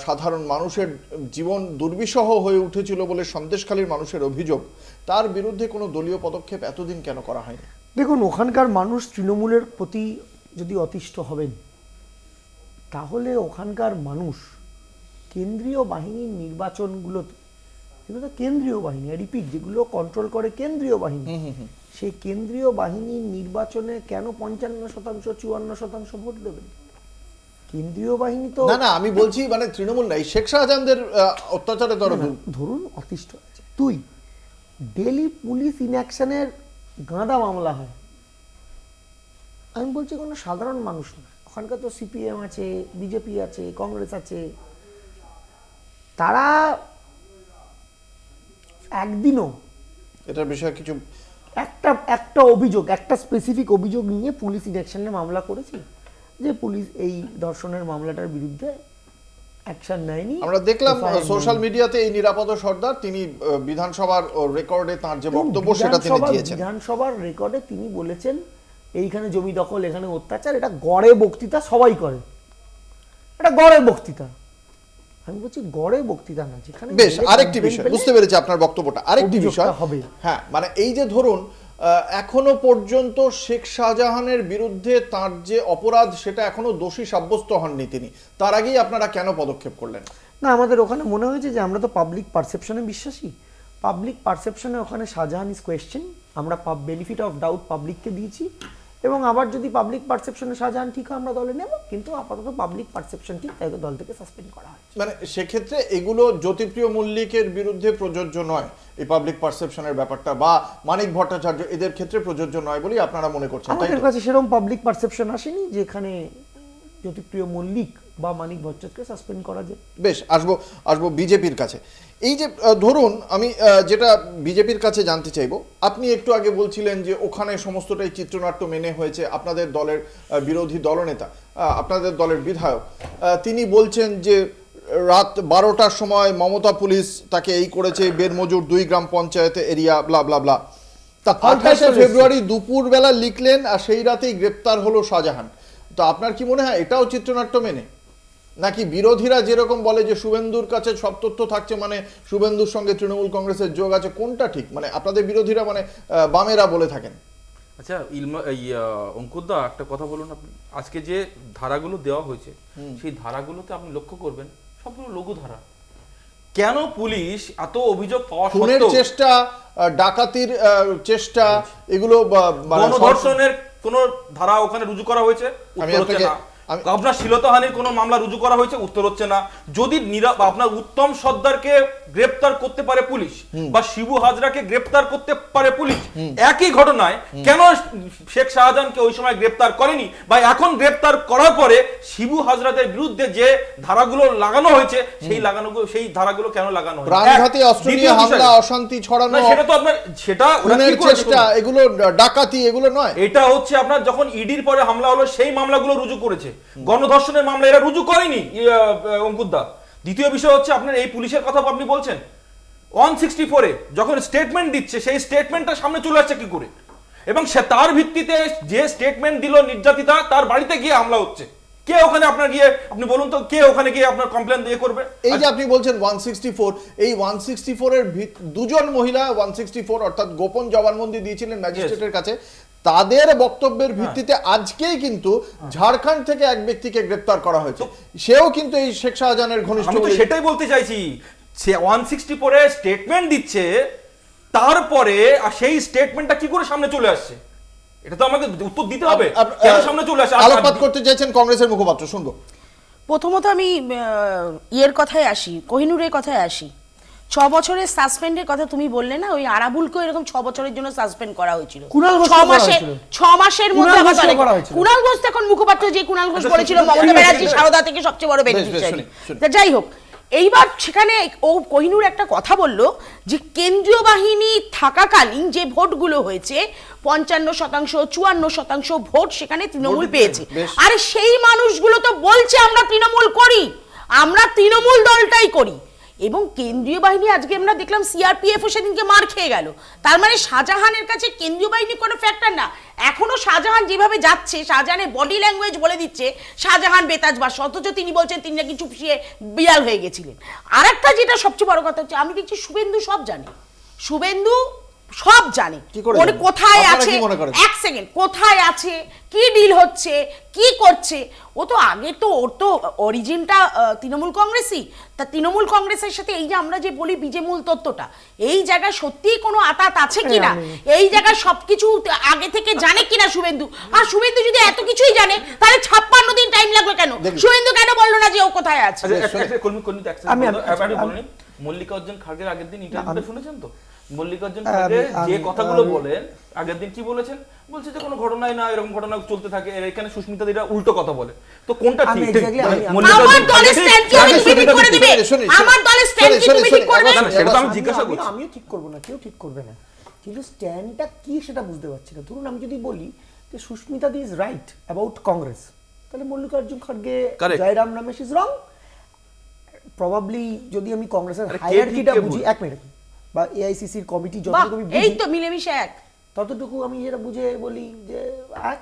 সাধারণ মানুষের জীবন দুর্বিষহ হয়ে উঠেছিল বলে সন্দেশখালীর মানুষের অভিযোগ, তার বিরুদ্ধে কোনো দলীয় পদক্ষেপ এতদিন কেন করা হয়নি? দেখুন, ওখানকার মানুষ তৃণমূলের প্রতি যদি অতিষ্ঠ হবেন, তাহলে ওখানকার মানুষ কেন্দ্রীয় বাহিনীর নির্বাচনগুলো, এগুলো তো কেন্দ্রীয় বাহিনী, রিপিট, যেগুলো কন্ট্রোল করে কেন্দ্রীয় বাহিনী, সেই কেন্দ্রীয় বাহিনীর নির্বাচনে কেন 55%, 54% ভোট দেবেন? কেন্দ্রীয় বাহিনী তো না, আমি বলছি মানে তৃণমূল নাই, শেখ শাহজাহানদের অত্যাচারে ধরুন অতিষ্ঠ আছে। ডেলি পুলিশ ইনঅ্যাকশনের গাঁদা মামলা হয়, আমি বলছি কোনো সাধারণ মানুষ না, ওখানকার তো সিপিএম আছে, বিজেপি আছে, কংগ্রেস আছে, তারা একদিনও এটার বিষয়ে কিছু একটা অভিযোগ, একটা স্পেসিফিক অভিযোগ নিয়ে পুলিশ ইনঅ্যাকশনে মামলা করেছে, যে পুলিশ এই ধর্ষণের মামলাটার বিরুদ্ধে অ্যাকশন নেয়নি? আমরা দেখলাম সোশ্যাল মিডিয়াতে এই নিরাপদ সর্দার তিনি বিধানসভার রেকর্ডে তার যে বক্তব্য সেটা তিনি দিয়েছেন, বিধানসভার রেকর্ডে তিনি বলেছেন এইখানে জমি দখল, এখানে অত্যাচার, এটা গড়ে বক্তৃতা সবাই করে, এটা গড়ে বক্তৃতা। আমি বলছি গড়ে বক্তৃতা না, যেখানে বেশ আরেকটি বিষয় বুঝতে পেরেছি আপনার বক্তব্যটা, আরেকটি বিষয় হবে। হ্যাঁ, মানে এই যে ধরুন এখনো পর্যন্ত শেখ শাহজাহানের বিরুদ্ধে তার যে অপরাধ সেটা এখনো দোষী সাব্যস্ত হননি তিনি, তার আগেই আপনারা কেন পদক্ষেপ করলেন? না, আমাদের ওখানে মনে হয়েছে যে আমরা তো পাবলিক পারসেপশনে বিশ্বাসী, পাবলিক পারসেপশনে ওখানে শাহজাহান ইজ কোয়েশ্চেন, আমরা বেনিফিট অফ ডাউট পাবলিককে দিয়েছি, এবং আবার যদি পাবলিক পারসেপশনে শাহজাহান ঠিক হয় আমরা দলে নেব, কিন্তু আপাতত পাবলিক পারসেপশন ঠিক, তাই দল থেকে সাসপেন্ড করা হয়। মানে সেক্ষেত্রে এগুলো জ্যোতিপ্রিয় মল্লিকের বিরুদ্ধে প্রযোজ্য নয়, এই পাবলিক পারসেপশনের ব্যাপারটা, বা মানিক ভট্টাচার্য এদের ক্ষেত্রে প্রযোজ্য নয় বলেই আপনারা মনে করছেন? আমাদের কাছে সেরকম পাবলিক পারসেপশন আসেনি যে এখানে জ্যোতিপ্রিয় মল্লিক বা মানিক ভট্টাচার্যকে সাসপেন্ড করা যায়। বেশ, আসবো বিজেপির কাছে। এই যে ধরুন আমি যেটা বিজেপির কাছে জানতে চাইবো, আপনি একটু আগে বলছিলেন যে ওখানে সমস্তটাই চিত্রনাট্য মেনে হয়েছে, আপনাদের দলের বিরোধী দলনেতা, আপনাদের দলের বিধায়ক, তিনি বলছেন যে রাত 12টার সময় মমতা পুলিশ তাকে এই করেছে, বেরমজুর 2 গ্রাম পঞ্চায়েতে এরিয়া, ব্লা ব্লা ব্লা। তা 28 ফেব্রুয়ারি দুপুরবেলা লিখলেন আর সেই রাতেই গ্রেপ্তার হলো শাহজাহান। তো আপনার কি মনে হয় এটাও চিত্রনাট্য মেনে, নাকি বিরোধীরা যেরকম বলে যে শুভেন্দুর কাছে সব তথ্য থাকছে মানে শুভেন্দুর সঙ্গে তৃণমূল কংগ্রেসের যোগ আছে, কোনটা ঠিক? মানে আপনাদের বিরোধীরা মানে বামেরা বলে থাকেন। আচ্ছা অঙ্কুরদা, একটা কথা বলুন আপনি, আজকে যে ধারাগুলো দেওয়া হয়েছে সেই ধারাগুলোতে আপনি লক্ষ্য করবেন সবগুলো লঘু ধারা। কেন পুলিশ এত অভিযোগ পাওয়া সত্ত্বেও, চেষ্টা, ডাকাতির চেষ্টা, এগুলো গণধর্ষণের কোন ধারা ওখানে রুজু করা হয়েছে? উত্তর হচ্ছে না। আপনার শ্লীলতাহানির কোন মামলা রুজু করা হয়েছে? উত্তর হচ্ছে না। যদি আপনার উত্তম সর্দারকে গ্রেপ্তার করতে পারে পুলিশ বা শিবু হাজরাকে গ্রেপ্তার করতে পারে পুলিশ, একই ঘটনায় কেন শেখ শাহজাহানকে ওই সময় গ্রেপ্তার করেনি, বা এখন গ্রেপ্তার করার পরে শিবু হাজরাদের বিরুদ্ধে যে ধারাগুলো লাগানো হয়েছে সেই ধারাগুলো কেন লাগানো হয়েছে? প্রাণঘাতী অস্ত্র নিয়ে হামলা, অশান্তি ছড়ানো, সেটা তো আপনার খুনের চেষ্টা, এগুলো ডাকাতি, এগুলো নয়। এটা হচ্ছে আপনার যখন ইডির পরে হামলা হলো সেই মামলাগুলো রুজু করেছে, গণধর্ষণের মামলা এরা রুজু করেনি অঙ্কুরদা। দ্বিতীয় বিষয় হচ্ছে আপনার এই পুলিশের কথা আপনি বলছেন 164-এ যখন স্টেটমেন্ট দিচ্ছে সেই স্টেটমেন্টটা সামনে চলে আসছে কি করে, এবং সে তার ভিত্তিতে যে স্টেটমেন্ট দিল নির্যাতিতা তার বাড়িতে গিয়ে হামলা হচ্ছে। কে ওখানে আপনার গিয়ে আপনি বলুন তো কে ওখানে গিয়ে আপনার কমপ্লেন দিয়ে করবে? এই যে আপনি বলছেন 164, এই 164 এর দুজন মহিলা 164 অর্থাৎ গোপন জবানবন্দি দিয়েছিলেন ম্যাজিস্ট্রেটের কাছে, তাদের বক্তব্যের ভিত্তিতে আজকেই কিন্তু ঝাড়খণ্ড থেকে এক ব্যক্তিকে গ্রেফতার করা হয়েছে, সেও কিন্তু এই শেখ শাহজাহানের ঘনিষ্ঠ। আমি তো সেটাই বলতে চাইছি, সে 164 এ স্টেটমেন্ট দিচ্ছে, তারপরে সেই স্টেটমেন্টটা কি করে সামনে চলে আসছে এটা তো আমাকে উত্তর দিতে হবে। কেন সামনে চলে আসে? আলোকপাত করতে চাইছেন কংগ্রেসের মুখপাত্র, শুনবো। প্রথমত আমি ইয়ের কথায় আসি, কোহিনুরের কথায় আসি। 6 বছরের সাসপেন্ডের কথা তুমি বললে না, ওই আরাবুলকে এরকম 6 বছরের জন্য সাসপেন্ড করা হয়েছিল। 6 মাসের মধ্যে কুণাল ঘোষ এখন মুখপাত্র, যে কুণাল ঘোষ বলেছিল মমতা ব্যানার্জি সারদা থেকে সবচেয়ে বড় বেনিফিশিয়ারি। যাই হোক, এইবার সেখানে ও কোহিনুর একটা কথা বলল যে কেন্দ্রীয় বাহিনী থাকাকালীন যে ভোটগুলো হয়েছে 55%, 54% ভোট সেখানে তৃণমূল পেয়েছে। আরে সেই মানুষগুলো তো বলছে আমরা তৃণমূল করি, আমরা তৃণমূল দলটাই করি। এবং কেন্দ্রীয় বাহিনী আজকে আমরা দেখলাম সিআরপিএফও সেদিনকে মার খেয়ে গেল। তার মানে শাহজাহানের কাছে কেন্দ্রীয় বাহিনী কোনো ফ্যাক্টর না। এখনো শাহজাহান যেভাবে যাচ্ছে, শাহজাহানের বডি ল্যাঙ্গুয়েজ বলে দিচ্ছে শাহজাহান বেতাজবাস, অথচ তিনি বলছেন তিনি নাকি চুপসিয়ে বিড়াল হয়ে গেছিলেন। আর একটা যেটা সবচেয়ে বড় কথা হচ্ছে, আমি দেখছি শুভেন্দু সব জানে, শুভেন্দু সব জানে ওর কোথায় আছে, এক সেকেন্ড কোথায় আছে, কি ডিল হচ্ছে, কি করছে। ও তো আগে তো ওর তো অরিজিনটা তৃণমূল কংগ্রেসই, তা তৃণমূল কংগ্রেসের সাথে এই যে আমরা যে বলি বিজেমূল তত্ত্বটা, এই জায়গায় সত্যিই কোনো আতাত আছে কিনা, এই জায়গায় সবকিছু আগে থেকে জানে কিনা শুভেন্দু। আর শুভেন্দু যদি এত কিছুই জানে তাহলে 56 দিন টাইম লাগলো কেন? শুভেন্দু কেন বললো না যে ও কোথায় আছে? মল্লিকার্জুন খাড়গের আগের দিন ইন্টারভিউটা শুনেছেন তো? মল্লিকার্জুন খাড়গে যে কথাগুলো বলেন আগের দিন কি বলেছেন, বলছে যে কোনো ঘটনাই না, এরকম ঘটনা চলতে থাকে। এখানে সুস্মিতা দিরা উল্টো কথা বলে, তো কোনটা ঠিক? আমার দলের স্ট্যান্ড কি তুমি ঠিক করে দিবে? আমার দলের স্ট্যান্ড কি তুমি ঠিক করবে? সেটা তো আমি জিজ্ঞাসা করছি। আমিও ঠিক করব না, কেউ ঠিক করবে না, কিন্তু স্ট্যান্ডটা কি সেটা বুঝতে পারছি না। ধরুন আমি যদি বলি যে Susmita di is right about Congress, তাহলে মল্লিকার্জুন খাড়গে, Jairam Ramesh is wrong. Probably যদি আমি কংগ্রেসের হায়ারার্কিটা বুঝি, এক মিনিট, বা এআইসিসির কমিটি যতটুকু আমি বুঝি, এই তো মিলেমিশে এক, ততটুকু আমি যেটা বুঝে বলি যে এক।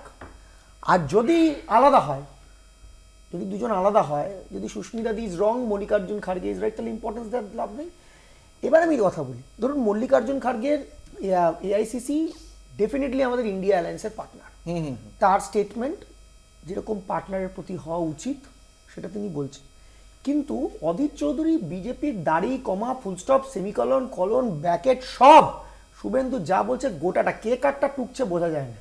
আর যদি আলাদা হয়, যদি দুজন আলাদা হয়, যদি সুস্মিতা দি ইজ রং, মল্লিকার্জুন খাড়গে ইজ রাইট, তাহলে ইম্পর্টেন্স দেওয়ার লাভ নেই। এবার আমি কথা বলি, ধরুন মল্লিকার্জুন খাড়গের এআইসিসি ডেফিনেটলি আমাদের ইন্ডিয়া অ্যালায়েন্সের পার্টনার, তার স্টেটমেন্ট যেরকম পার্টনারের প্রতি হওয়া উচিত সেটা তিনি বলছেন। কিন্তু অধীর চৌধুরী বিজেপির দাড়ি, কমা, ফুলস্টপ, সেমিকলন, কলন, ব্র্যাকেট সব শুভেন্দু যা বলছে গোটাটা, কে কাটটা টুকছে বোঝা যায় না।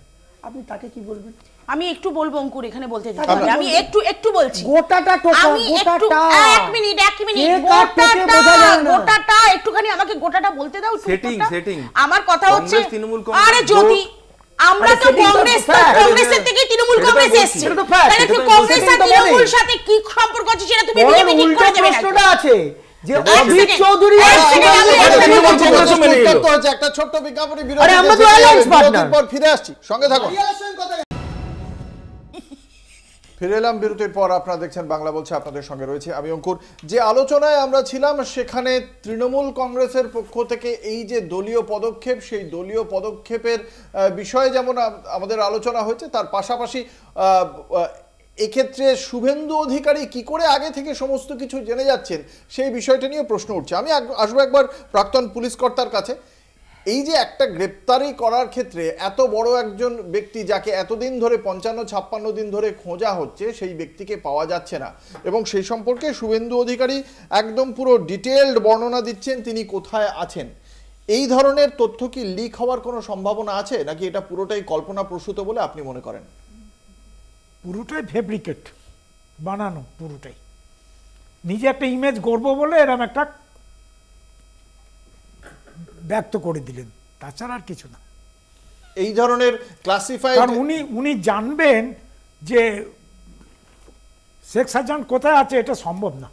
আপনি তাকে কি বলবেন? আমি একটু বলবো অঙ্কুর, এখানে বলতে দিতে হবে, আমি একটু বলছি। গোটাটা টোকা, গোটাটা, এক মিনিট গোটাটা একটুখানি আমাকে গোটাটা বলতে দাও। সেটিং আমার কথা হচ্ছে, আরে যদি আমরা তো কংগ্রেসের থেকে তৃণমূল কংগ্রেস এসেছে, তাহলে কি কংগ্রেস আর তৃণমূল সাথে কি সম্পর্ক আছে সেটা তুমি বিজেপি ঠিক করে দেবে না? প্রশ্নটা আছে যে অধীর চৌধুরী একটা ছোট্ট বিজ্ঞাপনী বিরতির পর ফিরে আসছি, সঙ্গে থাকুন। ফিরে এলাম বিরতির পর, আপনারা দেখছেন বাংলা বলছে, আপনাদের সঙ্গে রয়েছে আমি অঙ্কুর। যে আলোচনায় আমরা ছিলাম সেখানে তৃণমূল কংগ্রেসের পক্ষ থেকে এই যে দলীয় পদক্ষেপ, সেই দলীয় পদক্ষেপের বিষয়ে যেমন আমাদের আলোচনা হয়েছে, তার পাশাপাশি এক্ষেত্রে শুভেন্দু অধিকারী কি করে আগে থেকে সমস্ত কিছু জেনে যাচ্ছেন সেই বিষয়টা নিয়ে প্রশ্ন উঠছে। আমি আসবো একবার প্রাক্তন পুলিশ কর্তার কাছে। এই যে একটা গ্রেপ্তারি করার ক্ষেত্রে এত বড় একজন ব্যক্তি যাকে এতদিন ধরে 55-56 দিন ধরে খোঁজা হচ্ছে, সেই ব্যক্তিকে পাওয়া যাচ্ছে না, এবং সেই সম্পর্কে শুভেন্দু অধিকারী একদম পুরো ডিটেইলড বর্ণনা দিচ্ছেন তিনি কোথায় আছেন। এই ধরনের তথ্য কি লিক হওয়ার কোনো সম্ভাবনা আছে, নাকি এটা পুরোটাই কল্পনাপ্রসূত বলে আপনি মনে করেন? পুরোটাই ফেব্রিকেট, বানানো পুরোটাই। নিজে একটা ইমেজ গড়ব বলে এরকম একটা ব্যক্ত করে দিলেন, তাছাড়া আর কিছু না। এই ধরনের ক্লাসিফাইড, কারণ উনি জানবেন যে শেখ শাহজাহান কোথায় আছে, এটা সম্ভব না।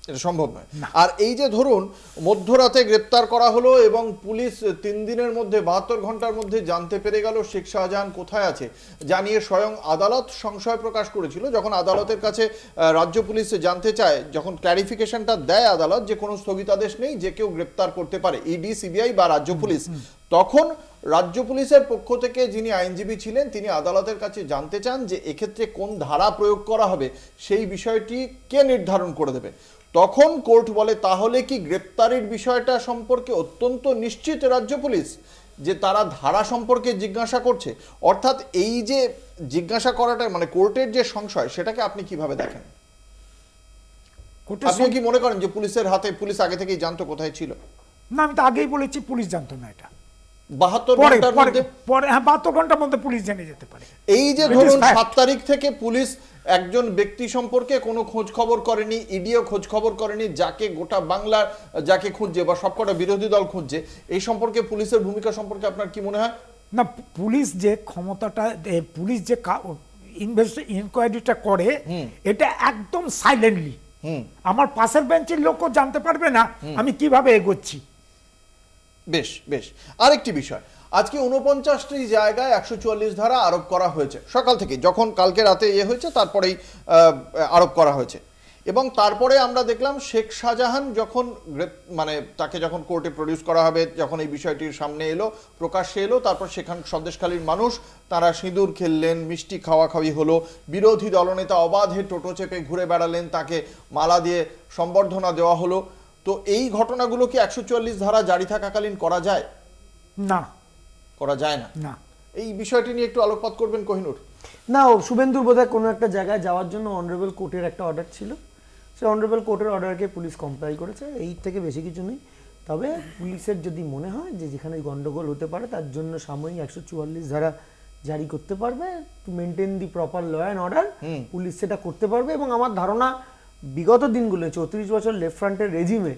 এটা সম্ভব নয়। আর এই যে ধরুন মধ্যরাতে গ্রেপ্তার করা হলো এবং পুলিশ 3 দিনের মধ্যে 72 ঘন্টার মধ্যে জানতে পেরে গেল শেখ শাহজাহান কোথায় আছে, জানিয়ে স্বয়ং আদালত সংশয় প্রকাশ করেছিল। যখন আদালতের কাছে রাজ্য পুলিশ জানতে চায়, যখন ক্ল্যারিফিকেশনটা দেয় আদালত যে কোনো স্থগিতাদেশ নেই, যে কেউ গ্রেপ্তার করতে পারে, ইডি, সিবিআই বা রাজ্য পুলিশ, তখন রাজ্য পুলিশের পক্ষ থেকে যিনি আইনজীবী ছিলেন তিনি আদালতের কাছে জানতে চান যে এক্ষেত্রে কোন ধারা প্রয়োগ করা হবে সেই বিষয়টি কে নির্ধারণ করে দেবে। তখন কোর্ট বলে তাহলে কি গ্রেপ্তারির বিষয়টা সম্পর্কে অত্যন্ত নিশ্চিত রাজ্য পুলিশ যে তারা ধারা সম্পর্কে জিজ্ঞাসা করছে? অর্থাৎ এই যে জিজ্ঞাসা করাটা মানে কোর্টের যে সংশয়, সেটাকে আপনি কিভাবে দেখেন? আপনি কি মনে করেন যে পুলিশের হাতে, পুলিশ আগে থেকেই জানতো কোথায় ছিল? না, আমি তো আগেই বলেছি পুলিশ জানতো না এটা। 72 ঘন্টার মধ্যে, পরে 72 ঘন্টার মধ্যে পুলিশ জেনে যেতে পারে। এই যে ধরুন 7 তারিখ থেকে পুলিশ একজন ব্যক্তি সম্পর্কে কোনো খোঁজ খবর করেনি, ইডিও খোঁজ খবর করেনি, যাকে গোটা বাংলার যাকে খুঁজছে বা সবকটা বিরোধী দল খুঁজছে, এই সম্পর্কে পুলিশের ভূমিকা সম্পর্কে আপনার কি মনে হয়? না, পুলিশ যে ক্ষমতাটা, পুলিশ যে ইনকোয়ারিটা করে এটা একদম সাইলেন্টলি, আমার পাশের বেঞ্চের লোকও জানতে পারবে না আমি কিভাবে এগোচ্ছি। বেশ বেশ, আরেকটি বিষয়, আজকে 49টি জায়গায় 144 ধারা আরোপ করা হয়েছে সকাল থেকে, যখন কালকে রাতে হয়েছে তারপরেই আরোপ করা হয়েছে। এবং তারপরে আমরা দেখলাম শেখ শাহজাহান যখন মানে তাকে যখন কোর্টে প্রডিউস করা হবে, যখন এই বিষয়টির সামনে এলো, প্রকাশ্যে এলো, তারপর সেখান সন্দেশখালীর মানুষ তারা সিঁদুর খেললেন, মিষ্টি খাওয়াখাওয়ি হলো, বিরোধী দলনেতা অবাধে টোটো চেপে ঘুরে বেড়ালেন, তাকে মালা দিয়ে সম্বর্ধনা দেওয়া হলো। তো এই ঘটনাগুলো কি 144 ধারা জারি থাকাকালীন করা যায়? না, করা যায় না। না, এই বিষয়টি নিয়ে একটু আলোকপাত করবেন কোহিনুর। না, শুভেন্দুর বোধহয় কোনো একটা জায়গায় যাওয়ার জন্য অনারেবল কোর্টের একটা অর্ডার ছিল, সেই অনারেবল কোর্টের অর্ডারকে পুলিশ কমপ্লাই করেছে, এই থেকে বেশি কিছু নেই। তবে পুলিশের যদি মনে হয় যে যেখানে গন্ডগোল হতে পারে তার জন্য সাময়িক 144 ধারা জারি করতে পারবে, to maintain the proper law and order, police সেটা করতে পারবে। এবং আমার ধারণা বিগত দিনগুলো 34 বছর লেফট ফ্রন্টের রেজিমে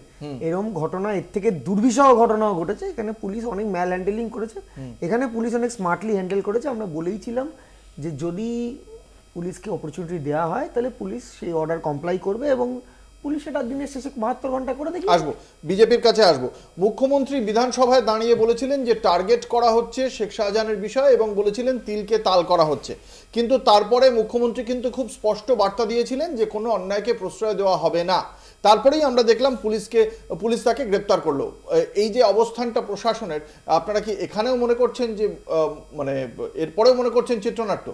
এরকম ঘটনা, এর থেকে দুর্বিষহ ঘটনাও ঘটেছে। এখানে পুলিশ অনেক ম্যাল হ্যান্ডেলিং করেছে, এখানে পুলিশ অনেক স্মার্টলি হ্যান্ডেল করেছে। আমরা বলেইছিলাম যে যদি পুলিশকে অপরচুনিটি দেওয়া হয় তাহলে পুলিশ সেই অর্ডার কমপ্লাই করবে, এবং পুলিশ এটা দিনের শেষে 72 ঘন্টা করে দেখি। আসবো বিজেপির কাছে আসবো। মুখ্যমন্ত্রী বিধানসভায় দাঁড়িয়ে বলেছিলেন যে টার্গেট করা হচ্ছে শেখ শাহজাহানের বিষয়, এবং বলেছিলেন তিলকে তাল করা হচ্ছে। কিন্তু তারপরে মুখ্যমন্ত্রী কিন্তু খুব স্পষ্ট বার্তা দিয়েছিলেন যে কোনো অন্যায়কে প্রশ্রয় দেওয়া হবে না। তারপরেই আমরা দেখলাম পুলিশ তাকে গ্রেপ্তার করলো। এই যে অবস্থানটা প্রশাসনের, আপনারা কি এখানেও মনে করছেন যে মানে এরপরেও মনে করছেন চিত্রনাট্য?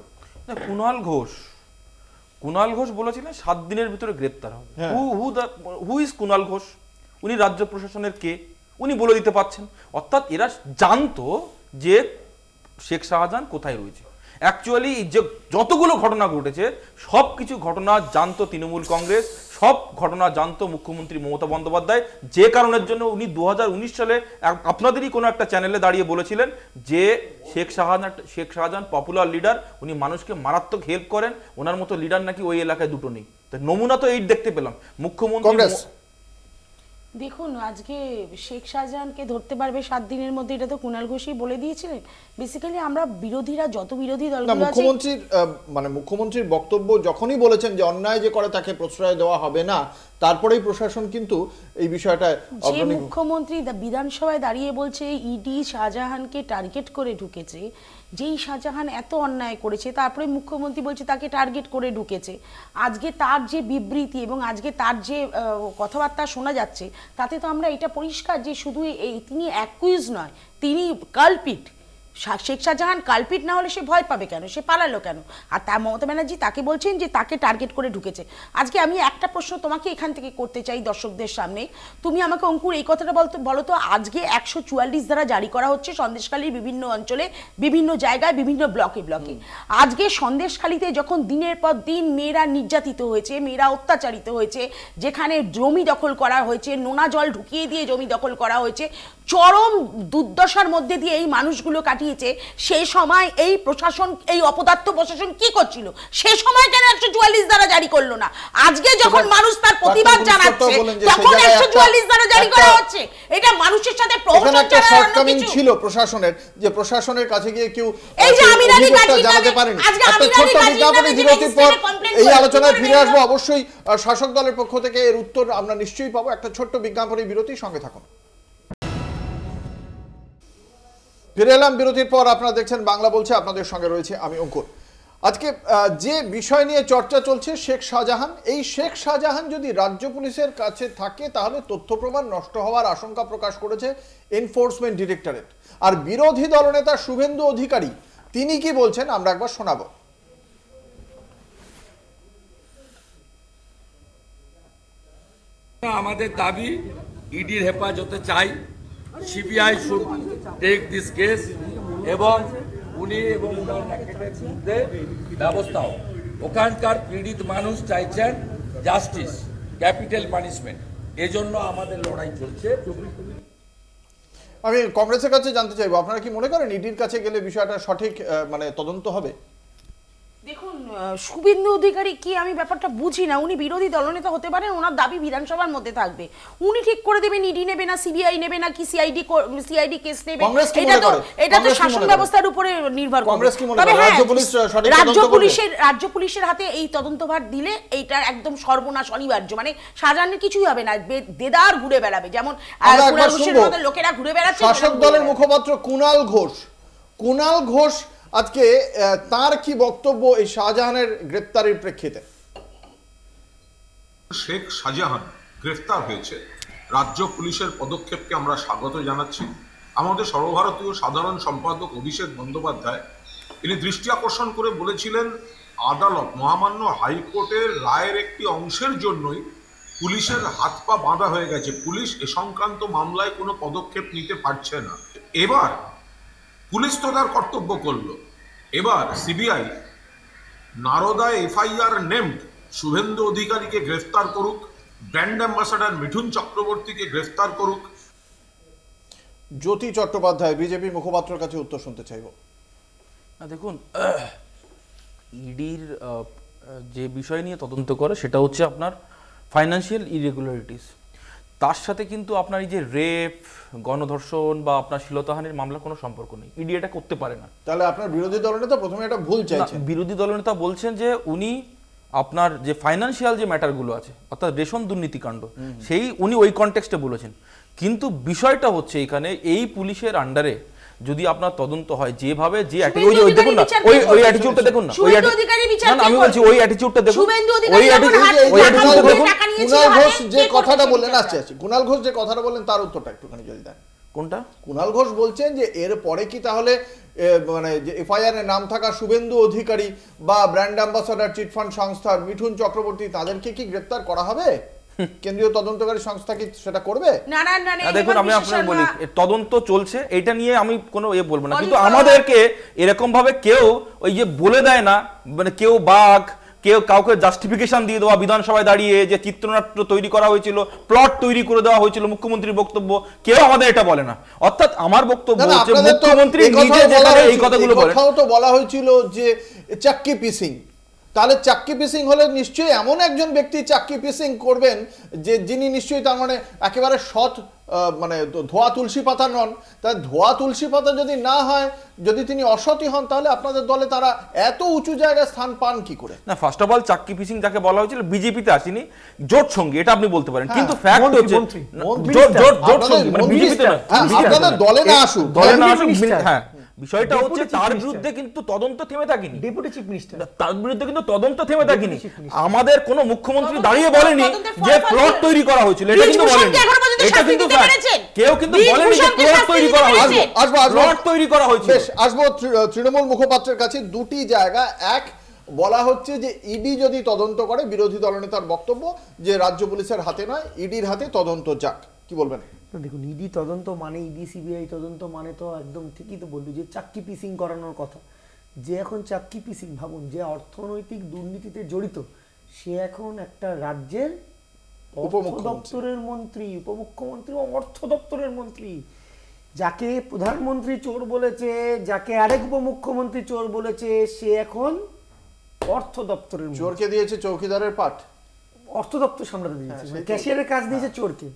না, কুণাল ঘোষ বলেছিলেন 7 দিনের ভিতরে গ্রেপ্তার হবে। Who is Kunal Ghosh? উনি রাজ্য প্রশাসনের কে, উনি বলে দিতে পারছেন। অর্থাৎ এরা জানতো যে শেখ শাহজাহান কোথায় রয়েছে। অ্যাকচুয়ালি যে যতগুলো ঘটনা ঘটেছে সব কিছু ঘটনা জানতো তৃণমূল কংগ্রেস, সব ঘটনা জানতো মুখ্যমন্ত্রী মমতা বন্দ্যোপাধ্যায়, যে কারণের জন্য উনি 2019 সালে আপনাদেরই কোনো একটা চ্যানেলে দাঁড়িয়ে বলেছিলেন যে শেখ শাহজাহান পপুলার লিডার, উনি মানুষকে মারাত্মক হেল্প করেন, ওনার মতো লিডার নাকি ওই এলাকায় দুটো নেই। তো নমুনা তো এই দেখতে পেলাম মুখ্যমন্ত্রী। দেখুন, আজকে শেখ শাহজাহানকে ধরতে পারবে 7 দিনের মধ্যে, এটা তো কুণাল ঘোষই বলে দিয়েছিলেন। বেসিক্যালি আমরা বিরোধীরা, যত বিরোধী দলগুলো আছে, মুখ্যমন্ত্রীর বক্তব্য যখনই বলেছেন যে অন্যায় যে করে তাকে প্রশ্রয় দেওয়া হবে না, তারপরেই প্রশাসন কিন্তু এই বিষয়টা, যে মুখ্যমন্ত্রী বিধানসভায় দাঁড়িয়ে বলছে ইডি শাহজাহানকে টার্গেট করে ঢুকেছে, যেই শাহজাহান এত অন্যায় করেছে, তারপরে মুখ্যমন্ত্রী বলছে তাকে টার্গেট করে ঢুকেছে। আজকে তার যে বিবৃতি এবং আজকে তার যে কথাবার্তা শোনা যাচ্ছে, তাতে তো আমরা এটা পরিষ্কার যে শুধু তিনি অ্যাকুইজ নয়, তিনি কালপিট। শেখ শাহজাহান কালপিট না হলে সে ভয় পাবে কেন, সে পালালো কেন? আর তার মমতা ব্যানার্জি তাকে বলছেন যে তাকে টার্গেট করে ঢুকেছে। আজকে আমি একটা প্রশ্ন তোমাকে এখান থেকে করতে চাই দর্শকদের সামনে, তুমি আমাকে অঙ্কুর এই কথাটা বলো তো, আজকে 144 ধারা জারি করা হচ্ছে সন্দেশখালীর বিভিন্ন অঞ্চলে, বিভিন্ন জায়গায়, বিভিন্ন ব্লকে। আজকে সন্দেশখালীতে যখন দিনের পর দিন মেয়েরা নির্যাতিত হয়েছে, মেয়েরা অত্যাচারিত হয়েছে, যেখানে জমি দখল করা হয়েছে, নোনা জল ঢুকিয়ে দিয়ে জমি দখল করা হয়েছে, চরম দুর্দশার মধ্যে দিয়ে এই মানুষগুলো কাটিয়েছে, সেই সময় এই প্রশাসন, এই অপদার্থ প্রশাসন কি করছিল? সেই সময় কেন 144 ধারা জারি করলো না? আজকে যখন মানুষ তার প্রতিবাদ জানাচ্ছে তখন 144 ধারা জারি করা হচ্ছে। এটা মানুষের সাথে প্রহসন শর্টকামিং ছিল প্রশাসনের, যে প্রশাসনের কাছে গিয়ে কেউ এই যে আমির আলী গাজী জানাতে পারেনি। একটা ছোট্ট বিজ্ঞাপনী বিরতির পর এই আলোচনায় ফিরে আসবো। অবশ্যই শাসক দলের পক্ষ থেকে এর উত্তর আমরা নিশ্চয়ই পাবো। একটা ছোট্ট বিজ্ঞাপনী বিরতির সঙ্গে থাকুন। ফিরে এলাম বিরতির পর। আপনারা দেখছেন বাংলা বলছে, আপনাদের সঙ্গে রয়েছে আমি অঙ্কুর। আজকে যে বিষয় নিয়ে চর্চা চলছে শেখ শাহজাহান, এই শেখ শাহজাহান যদি রাজ্য পুলিশের কাছে থাকে তাহলে তথ্য প্রমাণ নষ্ট হওয়ার আশঙ্কা প্রকাশ করেছে এনফোর্সমেন্ট ডিরেক্টরেট। আর বিরোধী দলনেতা শুভেন্দু অধিকারী তিনি কি বলছেন আমরা একবার শোনাবো। আমাদের দাবি ইডির হেফাজতে চাই, CBI should take this case এবং উনি এবং বিরুদ্ধে ব্যবস্থা হোক। ওখানকার পীড়িত মানুষ চাইছেন জাস্টিস, ক্যাপিটাল পানিশমেন্ট, এজন্য আমাদের লড়াই চলছে। আমি কংগ্রেসের কাছে জানতে চাইবো, আপনারা কি মনে করেন ইডির কাছে গেলে বিষয়টা সঠিক মানে তদন্ত হবে? দেখুন, শুভেন্দু অধিকারী কি, আমি ব্যাপারটা বুঝি না। উনি বিরোধী দলনেতা হতে পারেন, ওনার দাবি বিধানসভার মধ্যে থাকবে, উনি ঠিক করে দেবেন ইডি নেবে না সিবিআই নেবে না কি সিআইডি কেস নেবে। এটা তো শাসন ব্যবস্থার উপরে নির্ভর করে। তবে রাজ্য পুলিশের হাতে এই তদন্তভার দিলে এইটা একদম সর্বনাশ অনিবার্য। মানে শাহজাহানের কিছুই হবে না, দেদার ঘুরে বেড়াবে, যেমন লোকেরা ঘুরে বেড়াচ্ছে। শাসক দলের মুখপাত্র কুণাল ঘোষ আজকে তার কি বক্তব্য এই শাহজাহানের গ্রেফতারের প্রেক্ষিতে? শেখ শাহজাহান গ্রেফতার হয়েছে, রাজ্য পুলিশের পদক্ষেপকে আমরা স্বাগত জানাচ্ছি। আমাদের সর্বভারতীয় সাধারণ সম্পাদক অভিষেক বন্দ্যোপাধ্যায় তিনি দৃষ্টি আকর্ষণ করে বলেছিলেন, আদালত মহামান্য হাইকোর্টের রায়ের একটি অংশের জন্যই পুলিশের হাত পা বাঁধা হয়ে গেছে, পুলিশ এ সংক্রান্ত মামলায় কোনো পদক্ষেপ নিতে পারছে না। এবার পুলিশ তো তার কর্তব্য করলো, এবার সিবিআই নারদায় এফআইআর নেমড শুভেন্দু অধিকারীকে গ্রেফতার করুক, ব্র্যান্ড অ্যাম্বাসাডার মিঠুন চক্রবর্তীকে গ্রেফতার করুক। জ্যোতি চট্টোপাধ্যায় বিজেপি মুখপাত্রের কাছে উত্তর শুনতে চাইব। দেখুন, ইডির যে বিষয় নিয়ে তদন্ত করে সেটা হচ্ছে আপনার ফাইন্যান্সিয়াল ইরেগুলারিটিস, তার সাথে কিন্তু আপনার এই যে রেপ, গণধর্ষণ বা আপনার শ্লীলতাহানির মামলা কোনো সম্পর্ক নেই। ইডি এটা করতে পারে না। তাহলে আপনার বিরোধী দলনেতা প্রথমে এটা ভুল চাইছেন। বিরোধী দলনেতা বলছেন যে উনি আপনার যে ফাইন্যান্সিয়াল যে ম্যাটারগুলো আছে অর্থাৎ রেশন দুর্নীতিকাণ্ড, সেই উনি ওই কনটেক্সটে বলেছেন। কিন্তু বিষয়টা হচ্ছে এখানে এই পুলিশের আন্ডারে যদি আপনার তদন্ত হয় যেভাবে যে দেখুন না ওই অ্যাটিটিউডটা দেখুন না, আমি বলছি ওই অ্যাটিটিউডটা দেখুন, কুণাল ঘোষ যে কথাটা বললেন কুণাল ঘোষ যে কথাটা বললেন তার উত্তরটা একটুখানি যদি দেন। কোনটা? কুণাল ঘোষ বলছেন যে এর পরে কি তাহলে মানে যে এফআইআর এর নাম থাকা শুভেন্দু অধিকারী বা ব্র্যান্ড অ্যাম্বাসাডার চিটফান্ড সংস্থার মিঠুন চক্রবর্তী তাদেরকে কি গ্রেফতার করা হবে? কেন্দ্রীয় তদন্তকারী সংস্থা কি সেটা করবে? না না না, দেখুন আমি আপনাকে বলি তদন্ত চলছে, এটা নিয়ে আমি কোনো বলবো না, কিন্তু আমাদেরকে এরকম ভাবে কেউ ওই যে বলে দেয় না, মানে কেউ বাঘ, কেউ কাউকে জাস্টিফিকেশন দিয়ে দেওয়া, বিধানসভায় দাঁড়িয়ে যে চিত্রনাট্য তৈরি করা হয়েছিল, প্লট তৈরি করে দেওয়া হয়েছিল মুখ্যমন্ত্রীর বক্তব্য, কেউ আমাদের এটা বলে না। অর্থাৎ আমার বক্তব্য হচ্ছে মুখ্যমন্ত্রী নিজে যেখানে এই কথাগুলো বলেন, কথাও তো বলা হয়েছিল যে চাক্কি পিসিং, তাহলে চাক্কি পিসিং হলে নিশ্চয়ই এমন একজন ব্যক্তি চাক্কি পিসিং করবেন যে যিনি নিশ্চয়ই তার মানে একেবারে সৎ, মানে ধোয়া তুলসী পাতা নন। তাই ধোয়া তুলসী পাতা যদি না হয়, যদি তিনি অসৎই হন, তাহলে আপনাদের দলে তারা এত উঁচু জায়গায় স্থান পান কি করে? না, ফার্স্ট অফ অল চাক্কি পিসিং যাকে বলা হয়েছিল বিজেপিতে আসেনি, জোট সঙ্গী, এটা আপনি বলতে পারেন, কিন্তু ফ্যাক্ট হচ্ছে জোট সঙ্গী মানে বিজেপিতে না, আপনাদের দলে না আসুক, হ্যাঁ বিষয়টা হচ্ছে তার বিরুদ্ধে কিন্তু তদন্ত থেমে থাকেনি, ডেপুটি চিফ মিনিস্টার, তার বিরুদ্ধে কিন্তু তদন্ত থেমে থাকেনি। আমাদের কোন মুখ্যমন্ত্রী দাঁড়িয়ে বলেনি যে প্লট তৈরি করা হয়েছিল, এটা কিন্তু বলেনি, এটা কিন্তু কেউ কিন্তু বলেনি যে প্লট তৈরি করা হয়েছিল, প্লট তৈরি করা হয়েছিল। আসবো তৃণমূল মুখপাত্রের কাছে। দুটি জায়গা, এক বলা হচ্ছে যে ইডি যদি তদন্ত করে, বিরোধী দলনেতার বক্তব্য যে রাজ্য পুলিশের হাতে নয় ইডির হাতে তদন্ত যাক, কি বলবেন? দেখুন, ইডি তদন্ত মানে, ইডি সিবিআই তদন্ত মানে তো একদম ঠিকই তো বললো যে চাক্কি পিসিং করানোর কথা। যে এখন চাক্কি পিসিং, ভাবুন, যে অর্থনৈতিক দুর্নীতিতে জড়িত সে এখন একটা রাজ্যের দপ্তরের মন্ত্রী, উপমুখ্যমন্ত্রী ও অর্থ দপ্তরের মন্ত্রী। যাকে প্রধানমন্ত্রী চোর বলেছে, যাকে আরেক উপমুখ্যমন্ত্রী চোর বলেছে, সে এখন অর্থ দপ্তরের মন্ত্রী। চোরকে দিয়েছে চৌকিদারের পাঠ, অর্থ দপ্তর সামলাতে দিয়েছে, ক্যাশিয়ারের কাজ দিয়েছে চোরকে।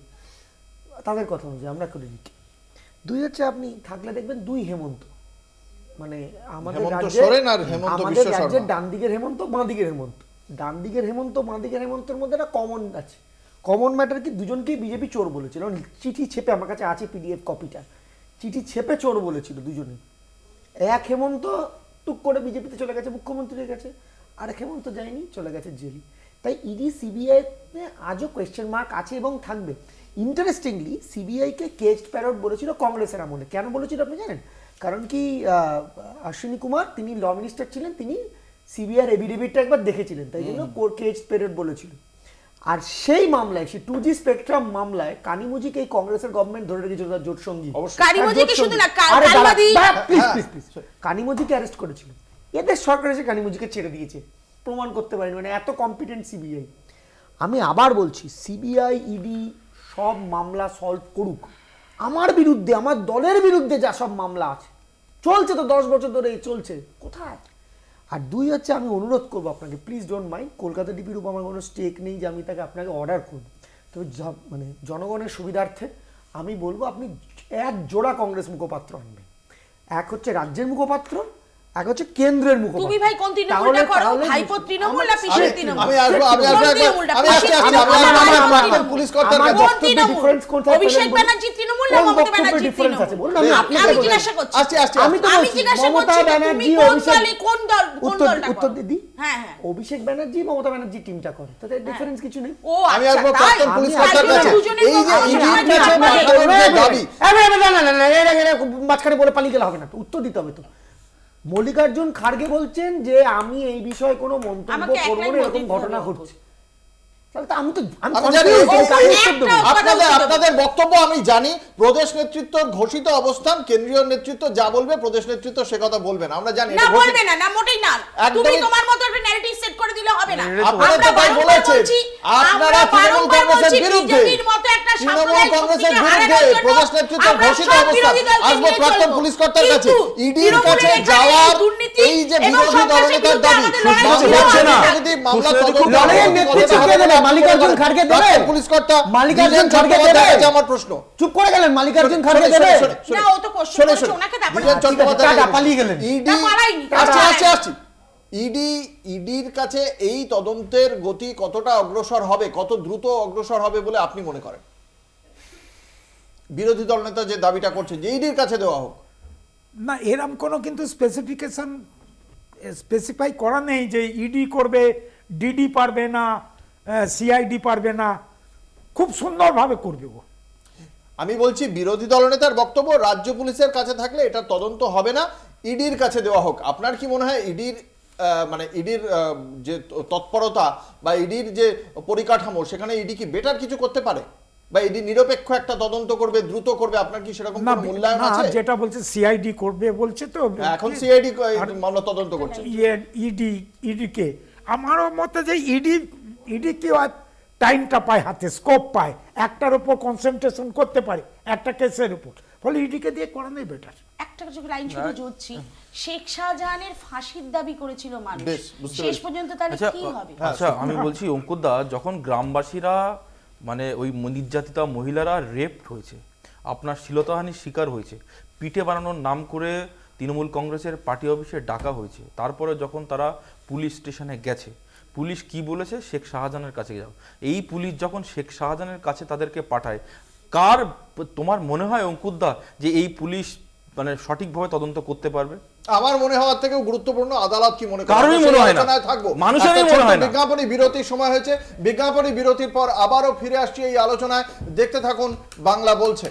তাদের কথা অনুযায়ী আমরা করে নিই। দুই হচ্ছে আপনি থাকলে দেখবেন দুই হেমন্ত, মানে আমাদের রাজ্যের ডান দিকের হেমন্ত, বাঁ দিকের হেমন্ত। ডান দিকের হেমন্ত, বাঁ দিকের হেমন্তের মধ্যে একটা কমন আছে। কমন ম্যাটার কি, দুজনকেই বিজেপি চোর বলেছিল। চিঠি ছেপে, আমার কাছে আছে পিডিএফ কপিটা, চিঠি ছেপে চোর বলেছিল দুজনে। এক হেমন্ত টুক করে বিজেপিতে চলে গেছে, মুখ্যমন্ত্রীর কাছে। আর এক হেমন্ত যায়নি, চলে গেছে জেলে। তাই ইডি সিবিআই আজও কোয়েশ্চেন মার্ক আছে এবং থাকবে। ইন্টারেস্টিংলি সিবিআইকে কেজড প্যারট বলেছিল কংগ্রেসের আমলে। কেন বলেছিল আপনি জানেন? কারণ কি অশ্বিনী কুমার, তিনি ল মিনিস্টার ছিলেন, তিনি সিবিআইয়ের এভিডেভিটটা একবার দেখেছিলেন, তাই জন্য কেজড প্যারট বলেছিল। আর সেই মামলায়, সেই 2G স্পেকট্রাম মামলায় কানিমুজিকে এই কংগ্রেসের গভর্নমেন্ট ধরে রেখেছিল তার জোট সঙ্গী। কানিমুজিকে অ্যারেস্ট করেছিল, এদের সরকার এসে কানিমুজিকে ছেড়ে দিয়েছে, প্রমাণ করতে পারেনি, মানে এত কম্পিটেন্ট সিবিআই। আমি আবার বলছি, সিবিআই ইডি সব মামলা সলভ করুক। আমার বিরুদ্ধে, আমার দলের বিরুদ্ধে যা সব মামলা আছে, চলছে তো 10 বছর ধরে চলছে, কোথায়? আর দুই হচ্ছে, আমি অনুরোধ করবো আপনাকে, প্লিজ ডোন্ট মাইন্ড, কলকাতা ডিপির উপর আমার কোনো স্টেক নেই যে আমি তাকে আপনাকে অর্ডার করব, তবে মানে জনগণের সুবিধার্থে আমি বলবো আপনি এক জোড়া কংগ্রেস মুখপাত্র আনবেন। এক হচ্ছে রাজ্যের মুখপাত্র, এক হচ্ছে কেন্দ্রের মুখপাত্র। তুমি ভাই কোন তৃণমূলটা করো? ভাইপো তৃণমূল না পিসের তৃণমূল? আমি আসবো পুলিশ কর্তার কাছে। ডিফারেন্স কোথায়? অভিষেক ব্যানার্জি তৃণমূল না মমতা ব্যানার্জি তৃণমূল? আমি জিজ্ঞাসা করছি, আমি জিজ্ঞাসা করছি তুমি কোন দলে, কোন দল, কোন দলটা? উত্তর দিদি, হ্যাঁ হ্যাঁ, অভিষেক ব্যানার্জি মমতা ব্যানার্জি টিমটা করে, তাতে ডিফারেন্স কিছু নেই। ও আমি আসবো প্রাক্তন পুলিশ কর্তার কাছে। এই যে ইডির কাছে পাঠানোর যে দাবি, মাঝখানে বলে পালিয়ে গেলে হবে না, তো উত্তর দিতে হবে। তো মল্লিকার্জুন খাড়গে বলছেন যে আমি এই বিষয়ে কোনো মন্তব্য করব না, এরকম ঘটনা ঘটছে। আপনাদের বক্তব্য আমি জানি, প্রদেশ নেতৃত্ব ঘোষিত অবস্থান, কেন্দ্রীয় নেতৃত্ব যা বলবে প্রদেশ নেতৃত্ব সে কথা বলবে না, আমরা জানি। না বলবে না, না মোটেই না। তুমি তোমার মতো একটা ন্যারেটিভ সেট করে দিলে হবে না। আপনারা তো তাই বলেছেন, আপনারা তৃণমূল কংগ্রেসের বিরুদ্ধে, তৃণমূল কংগ্রেসের বিরুদ্ধে প্রদেশ নেতৃত্ব ঘোষিত অবস্থান। আসবো প্রাক্তন পুলিশ কর্তার কাছে। ইডির কাছে যাওয়ার এই যে বিরোধী দলনেতার দাবি, যদি মামলা তদন্ত মালিকার্জুন খাড়গে দেবে, পুলিশ কর্তা মালিকার্জুন খাড়গে দেবে, আমার প্রশ্ন। চুপ করে গেলেন, মালিকার্জুন খাড়গে দেবে না, ও তো কোশ্চেন করছে ওনাকে, তারপরে পালিয়ে গেলেন। ইডি আসছে ইডির কাছে এই তদন্তের গতি কতটা অগ্রসর হবে, কত দ্রুত অগ্রসর হবে বলে আপনি মনে করেন? বিরোধী দল নেতা যে দাবিটা করছে যে ইডির কাছে দেওয়া হোক, না এরকম কোনো কিন্তু স্পেসিফাই করা নেই যে ইডি করবে, ডিডি পারবে না, সিআইডি পারবে না, খুব সুন্দরভাবে করবে ও। আমি বলছি বিরোধী দলনেতার বক্তব্য রাজ্য পুলিশের কাছে থাকলে এটা তদন্ত হবে না, ইডির কাছে দেওয়া হোক। আপনার কি মনে হয় ইডির মানে ইডির যে তৎপরতা বা ইডির যে পরিকাঠামো, সেখানে ইডি কি বেটার কিছু করতে পারে, বা ইডি নিরপেক্ষ একটা তদন্ত করবে, দ্রুত করবে? আপনার কি সেরকম কোনো মূল্যায়ন আছে? যেটা বলছে সিআইডি করবে বলছে, তো এখন সিআইডি মামলা তদন্ত করছে। ইডি কে আমারও মতে যে ইডি কি টাইমটা পায় হাতে, স্কোপ পায়, একটার উপর কনসেন্ট্রেশন করতে পারে, একটা কেসের উপর, ফলে ইডিকে দিয়ে করানোই বেটার। একটা কিছু লাইন শুধু জুড়ছি, শেখ শাহজাহানের ফাঁসির দাবি করেছিল মানুষ, শেষ পর্যন্ত তাহলে কি হবে? আচ্ছা আমি বলছি অঙ্কুরদা, যখন গ্রামবাসীরা মানে ওই নির্যাতিতা মহিলারা রেপড হয়েছে, আপনার শ্লীলতাহানির শিকার হয়েছে, পিঠে বানানোর নাম করে তৃণমূল কংগ্রেসের পার্টি অফিসে ডাকা হয়েছে, তারপরে যখন তারা পুলিশ স্টেশনে গেছে, পুলিশ কি বলেছে? শেখ শাহজাহানের কাছে যাও। এই পুলিশ যখন শেখ শাহজাহানের কাছে তাদেরকে পাঠায়, কার তোমার মনে হয় অঙ্কুরদা যে এই পুলিশ মানে সঠিকভাবে তদন্ত করতে পারবে? আমার মনে হওয়ার থেকেও গুরুত্বপূর্ণ আদালত কি মনে করে, কারোরই মনে হয় না, থাকবো। মানুষেরই মনে হয় না। বিজ্ঞাপনী বিরতির সময় হয়েছে, বিজ্ঞাপনী বিরতির পর আবারও ফিরে আসছি এই আলোচনায়। দেখতে থাকুন বাংলা বলছে।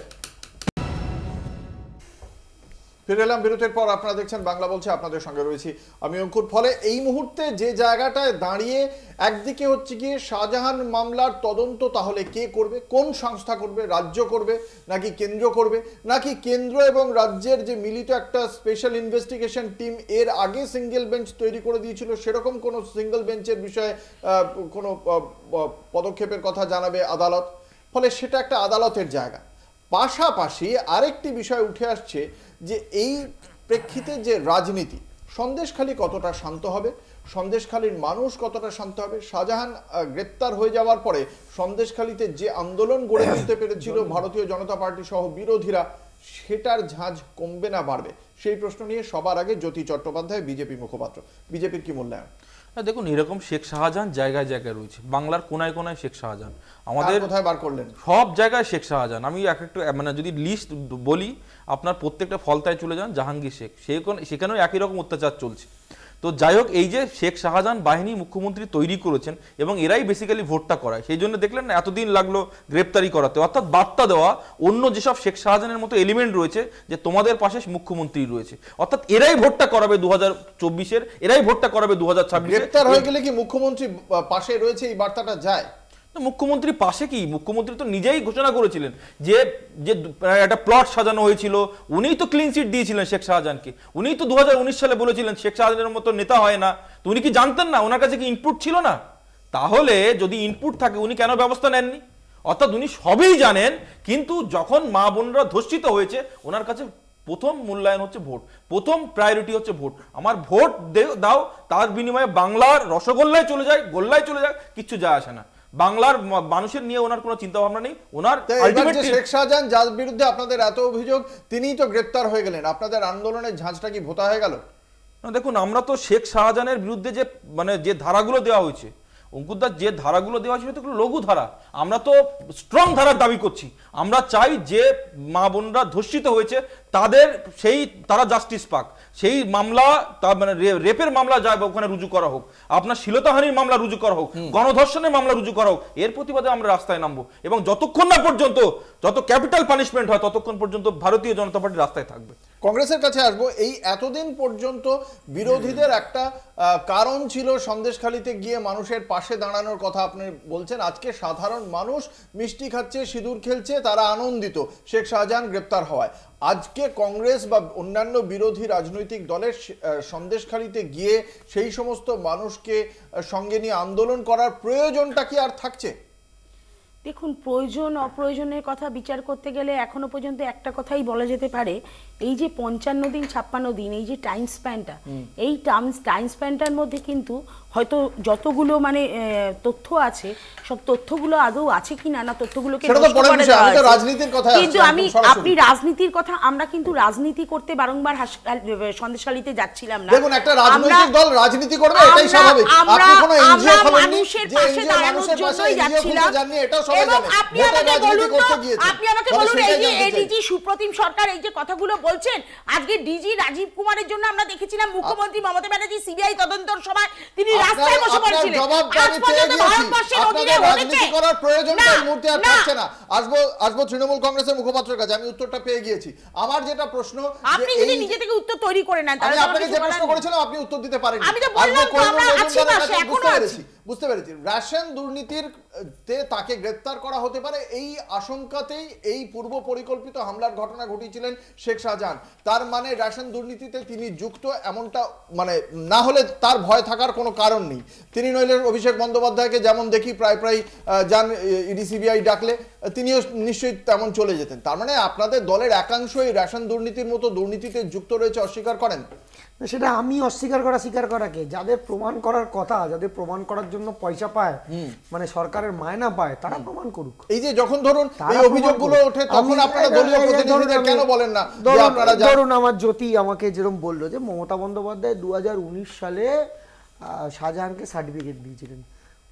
ফিরে এলাম বিরতির পর, আপনারা দেখছেন বাংলা বলছে, আপনাদের সঙ্গে রয়েছি আমি অঙ্কুর। ফলে এই মুহূর্তে যে জায়গাটায় দাঁড়িয়ে, একদিকে হচ্ছে গিয়ে শাহজাহান মামলার তদন্ত তাহলে কে করবে, কোন সংস্থা করবে, রাজ্য করবে নাকি কেন্দ্র করবে, নাকি কেন্দ্র এবং রাজ্যের যে মিলিত একটা স্পেশাল ইনভেস্টিগেশন টিম এর আগে সিঙ্গেল বেঞ্চ তৈরি করে দিয়েছিল, সেরকম কোনো সিঙ্গেল বেঞ্চের বিষয়ে কোনো পদক্ষেপের কথা জানাবে আদালত। ফলে সেটা একটা আদালতের জায়গা। পাশাপাশি আরেকটি বিষয় উঠে আসছে যে এই প্রেক্ষিতে যে রাজনীতি, সন্দেশখালী কতটা শান্ত হবে, সন্দেশখালীর মানুষ কতটা শান্ত হবে। শাহজাহান গ্রেপ্তার হয়ে যাওয়ার পরে সন্দেশখালীতে যে আন্দোলন গড়ে তুলতে পেরেছিল ভারতীয় জনতা পার্টি সহ বিরোধীরা, সেটার ঝাঁজ কমবে না বাড়বে, সেই প্রশ্ন নিয়ে সবার আগে জ্যোতি চট্টোপাধ্যায়, বিজেপি মুখপাত্র। বিজেপির কি মূল্যায়ন? দেখুন, এরকম শেখ শাহজাহান জায়গায় জায়গায় রয়েছে, বাংলার কোনায় কোনায় শেখ শাহজাহান, আমাদের কোথায় বার করলেন? সব জায়গায় শেখ শাহজাহান। আমি এক একটা মানে যদি লিস্ট বলি, আপনার প্রত্যেকটা ফলতায় চলে যান, জাহাঙ্গীর শেখ, সেখানেও একই রকম অত্যাচার চলছে। তো যাই হোক, এই যে শেখ শাহজাহান বাহিনী মুখ্যমন্ত্রী তৈরি করেছেন এবং এরাই বেসিক্যালি ভোটটা করায়, সেই জন্য দেখলেন না এতদিন লাগলো গ্রেপ্তারি করাতে, অর্থাৎ বার্তা দেওয়া অন্য যেসব শেখ শাহজাহানের মতো এলিমেন্ট রয়েছে যে তোমাদের পাশে মুখ্যমন্ত্রী রয়েছে, অর্থাৎ এরাই ভোটটা করাবে 2024-এর, এরাই ভোটটা করাবে 2026-এর। গ্রেপ্তার হয়ে গেলে কি মুখ্যমন্ত্রী পাশে রয়েছে এই বার্তাটা যায়? মুখ্যমন্ত্রী পাশে কি, মুখ্যমন্ত্রী তো নিজেই ঘোষণা করেছিলেন যে যে একটা প্লট সাজানো হয়েছিল, উনিই তো ক্লিন চিট দিয়েছিলেন শেখ শাহজাহানকে, উনিই তো 2019 সালে বলেছিলেন শেখ শাহজাহানের মতো নেতা হয় না। তো উনি কি জানতেন না? ওনার কাছে কি ইনপুট ছিল না? তাহলে যদি ইনপুট থাকে উনি কেন ব্যবস্থা নেননি? অর্থাৎ উনি সবই জানেন, কিন্তু যখন মা বোনরা ধর্ষিত হয়েছে ওনার কাছে প্রথম মূল্যায়ন হচ্ছে ভোট, প্রথম প্রায়োরিটি হচ্ছে ভোট। আমার ভোট দাও, তার বিনিময়ে বাংলার রসগোল্লায় চলে যায়, গোল্লায় চলে যায়, কিচ্ছু যায় আসে না। বাংলার মানুষের নিয়ে ওনার কোনো চিন্তা ভাবনা নেই। ওনার শেখ শাহজাহান যার বিরুদ্ধে আপনাদের এত অভিযোগ, তিনিই তো গ্রেপ্তার হয়ে গেলেন, আপনাদের আন্দোলনের ঝাঁঝটা কি ভোতা হয়ে গেল? দেখুন, আমরা তো শেখ শাহজাহানের বিরুদ্ধে যে মানে যে ধারাগুলো দেওয়া হয়েছে, অঙ্কুরদার যে ধারাগুলো দেওয়া হয়েছে সেটা লঘু ধারা, আমরা তো স্ট্রং ধারার দাবি করছি। আমরা চাই যে মা বোনরা ধর্ষিত হয়েছে তারা জাস্টিস পাক, সেই মামলা মানে রেপের মামলা যায় ওখানে রুজু করা হোক, আপনার শ্লীলতাহানির মামলা রুজু করা হোক, গণধর্ষণের মামলা রুজু করা হোক। এর প্রতিবাদে আমরা রাস্তায় নামবো এবং যতক্ষণ না পর্যন্ত যত ক্যাপিটাল পানিশমেন্ট হয় ততক্ষণ পর্যন্ত ভারতীয় জনতা পার্টি রাস্তায় থাকবে। কংগ্রেসের কাছে আসবো। এই এতদিন পর্যন্ত বিরোধীদের একটা কারণ ছিল সন্দেশখালীতে গিয়ে মানুষের পাশে দাঁড়ানোর কথা আপনি বলছেন, আজকে সাধারণ মানুষ মিষ্টি খাচ্ছে, সিঁদুর খেলছে, তারা আনন্দিত শেখ শাহজাহান গ্রেপ্তার হওয়ায়। আজকে কংগ্রেস বা অন্যান্য বিরোধী রাজনৈতিক দলের সন্দেশখালীতে গিয়ে সেই সমস্ত মানুষকে সঙ্গে নিয়ে আন্দোলন করার প্রয়োজনটা কি আর থাকছে? দেখুন, প্রয়োজন অপ্রয়োজনের কথা বিচার করতে গেলে এখনো পর্যন্ত একটা কথাই বলা যেতে পারে, এই যে 55 দিন 56 দিন এই যে টাইম স্প্যানটা, এই টাইম স্প্যানটার মধ্যে কিন্তু হয়তো যতগুলো মানে তথ্য আছে, সব তথ্যগুলো আদৌ আছে কিনা না তথ্যগুলোকে কিন্তু আপনি রাজনীতির কথা, আমরা কিন্তু রাজনীতি করতে বারংবার সন্দেশখালীতে যাচ্ছিলাম না। দেখুন, একটা রাজনৈতিক দল রাজনীতি করবে, এটাই স্বাভাবিক। আপনি কোনো এনজিও খোলেননি, মানুষের পাশে দাঁড়ানোর জন্যই যাচ্ছিলাম। এবং আপনি আমাকে বলুন এই যে এডিজি সুপ্রতিম সরকার এই যে কথাগুলো বলছেন, আজকে ডিজি রাজীব কুমারের জন্য আমরা দেখেছিলাম মুখ্যমন্ত্রী মমতা ব্যানার্জি সিবিআই তদন্তর সময় তিনি রাস্তায় বসে পড়েছিলেন। আজ পর্যন্ত ভারতবর্ষের অধীনে রাজনীতি করার প্রয়োজনটা এই মুহূর্তে আর থাকছে না। আসবো তৃণমূল কংগ্রেসের মুখপাত্রের কাছে, আমি উত্তরটা পেয়ে গিয়েছি। আমার যেটা প্রশ্ন, আপনি যদি নিজে থেকে উত্তর তৈরি করে নেন তাহলে আপনাকে যে প্রশ্ন করেছিলাম আপনি উত্তর দিতে পারেননি। আমি তো বললাম তো আমরা আছি পাশে, এখনো আছি। বুঝতে পেরেছি, রেশন দুর্নীতির তাকে গ্রেপ্তার করা হতে পারে এই আশঙ্কাতেই এই পূর্ব পরিকল্পিত হামলার ঘটনা ঘটিয়েছিলেন শেখ শাহজাহান। তার মানে রেশন দুর্নীতিতে তিনি যুক্ত, এমনটা মানে না হলে তার ভয় থাকার কোনো কারণ নেই। তিনি নইলে অভিষেক বন্দ্যোপাধ্যায়কে যেমন দেখি প্রায় যান ইডি সিবিআই ডাকলে, তিনিও নিশ্চয়ই তেমন চলে যেতেন। তার মানে আপনাদের দলের একাংশই রেশন দুর্নীতির মতো দুর্নীতিতে যুক্ত রয়েছে, অস্বীকার করেন? সেটা আমি অস্বীকার স্বীকার করাকে, যাদের প্রমাণ করার কথা, যাদের প্রমাণ করার জন্য পয়সা পায়, মানে সরকারের মায়না পায়, তারা প্রমাণ করুক। এই যে যখন ধরুন এই অভিযোগগুলো ওঠে তখন আপনারা দলীয় প্রতিনিধিদের কেন বলেন না যে আপনারা ধরুন, আমার জ্যোতি আমাকে যেরকম বললো যে মমতা বন্দ্যোপাধ্যায় 2019 সালে শাহজাহানকে সার্টিফিকেট দিয়েছিলেন।